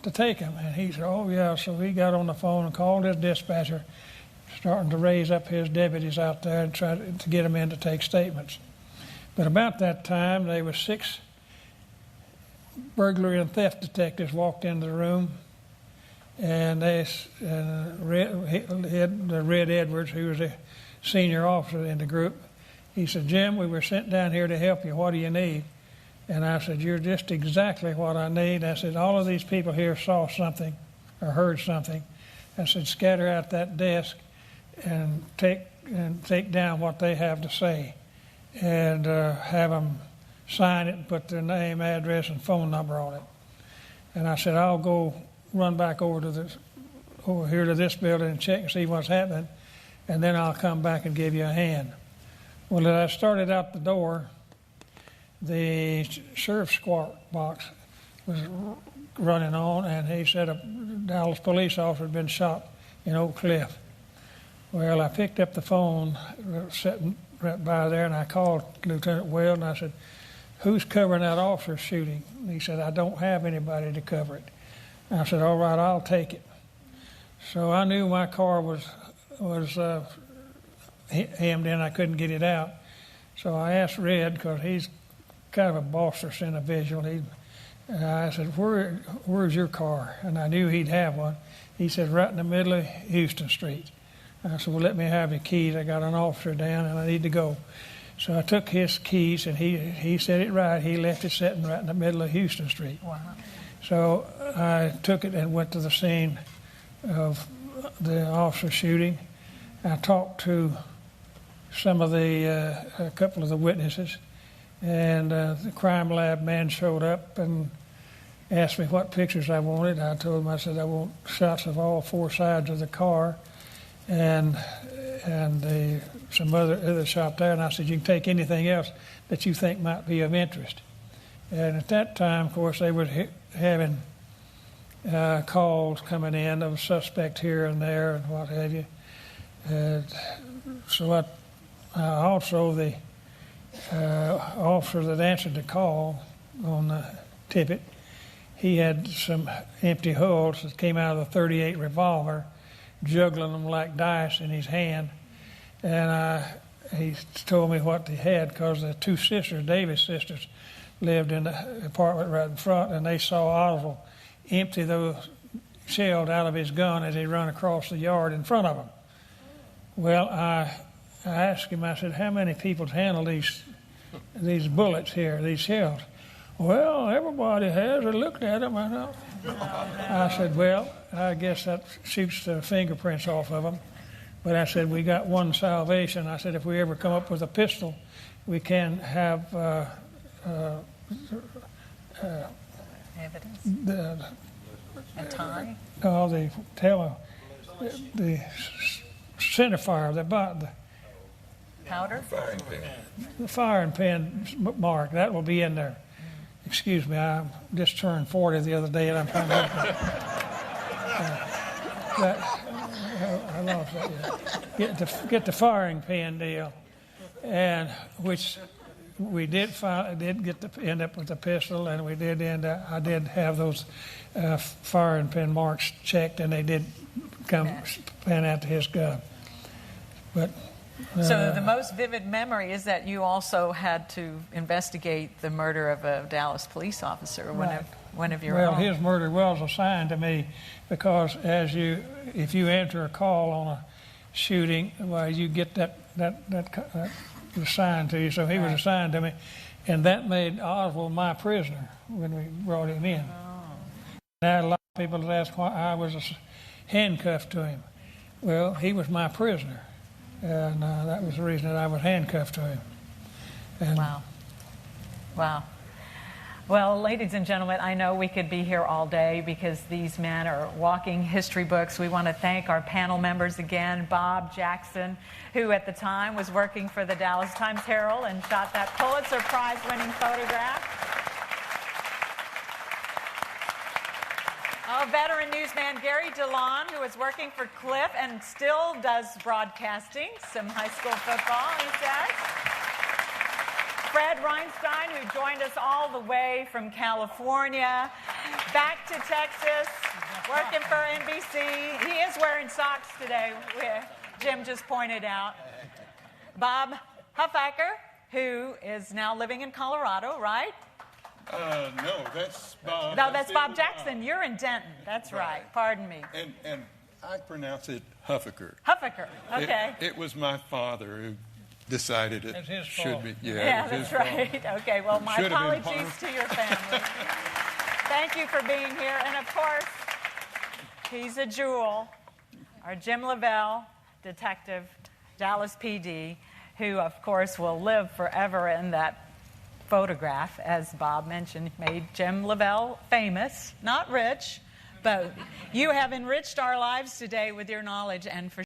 to take them? And he said, oh, yeah. So he got on the phone and called his dispatcher, starting to raise up his deputies out there and try to get them in to take statements. But about that time, there were 6 burglary and theft detectives walked into the room. And Red Edwards, who was a senior officer in the group, he said, Jim, we were sent down here to help you. What do you need? And I said, you're just exactly what I need. I said, all of these people here saw something or heard something. I said, scatter out that desk and take down what they have to say and have them sign it and put their name, address, and phone number on it. And I said, I'll go run back over here to this building and check and see what's happening, and then I'll come back and give you a hand. Well, as I started out the door, the sheriff's squad box was running on, and he said a Dallas police officer had been shot in Oak Cliff. Well, I picked up the phone sitting right by there, and I called Lieutenant Weld, and I said, who's covering that officer shooting? And he said, I don't have anybody to cover it. I said, all right, I'll take it. So I knew my car was hemmed in. I couldn't get it out. So I asked Red, because he's kind of a boisterous individual. I said, where's your car? And I knew he'd have one. He said, right in the middle of Houston Street. I said, well, let me have your keys. I got an officer down, and I need to go. So I took his keys, and he said it right. He left it sitting right in the middle of Houston Street. Wow. So I took it and went to the scene of the officer shooting. I talked to a couple of the witnesses, and the crime lab man showed up and asked me what pictures I wanted. I told him, I said, I want shots of all 4 sides of the car and some other shot there. And I said, you can take anything else that you think might be of interest. And at that time, of course, they were having calls coming in of a suspect here and there and what have you. So also the officer that answered the call on the tippet, he had some empty hulls that came out of the .38 revolver, juggling them like dice in his hand. And he told me what they had, because the two sisters, Davis sisters, lived in the apartment right in front, and they saw Oswald empty those shells out of his gun as he run across the yard in front of them. Well, I asked him, I said, how many people handle these bullets here, these shells? Well, everybody has. I looked at them. I said, well, I guess that shoots the fingerprints off of them. But I said, we got one salvation. I said, if we ever come up with a pistol, we can have evidence. A tie? Oh, the center fire, the powder? Firing pin. The firing pin mark, that will be in there. Excuse me, I just turned 40 the other day, and I'm trying to I lost that. Yeah. Get the firing pin deal, and which we did end up with a pistol, and we did I did have those firing pin marks checked, and they did pan out to his gun. But so the most vivid memory is that you also had to investigate the murder of a Dallas police officer, one of your own. Well, his murder was assigned to me, because if you enter a call on a shooting, well, you get that assigned to you. So he was assigned to me, and that made Oswald my prisoner when we brought him in. Now, a lot of people have asked why I was handcuffed to him. Well, he was my prisoner, and that was the reason that I was handcuffed to him. And Wow. Well, ladies and gentlemen, I know we could be here all day because these men are walking history books. We want to thank our panel members again, Bob Jackson, who at the time was working for the Dallas Times-Herald and shot that Pulitzer Prize-winning photograph. Veteran newsman Gary DeLon, who was working for Cliff and still does broadcasting, some high school football, he says. Fred Reinstein, who joined us all the way from California, back to Texas, working for NBC. He is wearing socks today, Jim just pointed out. Bob Huffaker, who is now living in Colorado, right? No, that's Bob. No, that's Bob Jackson. You're in Denton. That's right. Pardon me. And I pronounce it Huffaker. Huffaker. Okay. It was my father who decided it should be. Yeah, that's right. Okay, well, my apologies to your family. Thank you for being here. And, of course, he's a jewel, our Jim Lavelle, detective, Dallas PD, who, of course, will live forever in that photograph, as Bob mentioned, made Jim Lavelle famous, not rich, but you have enriched our lives today with your knowledge and for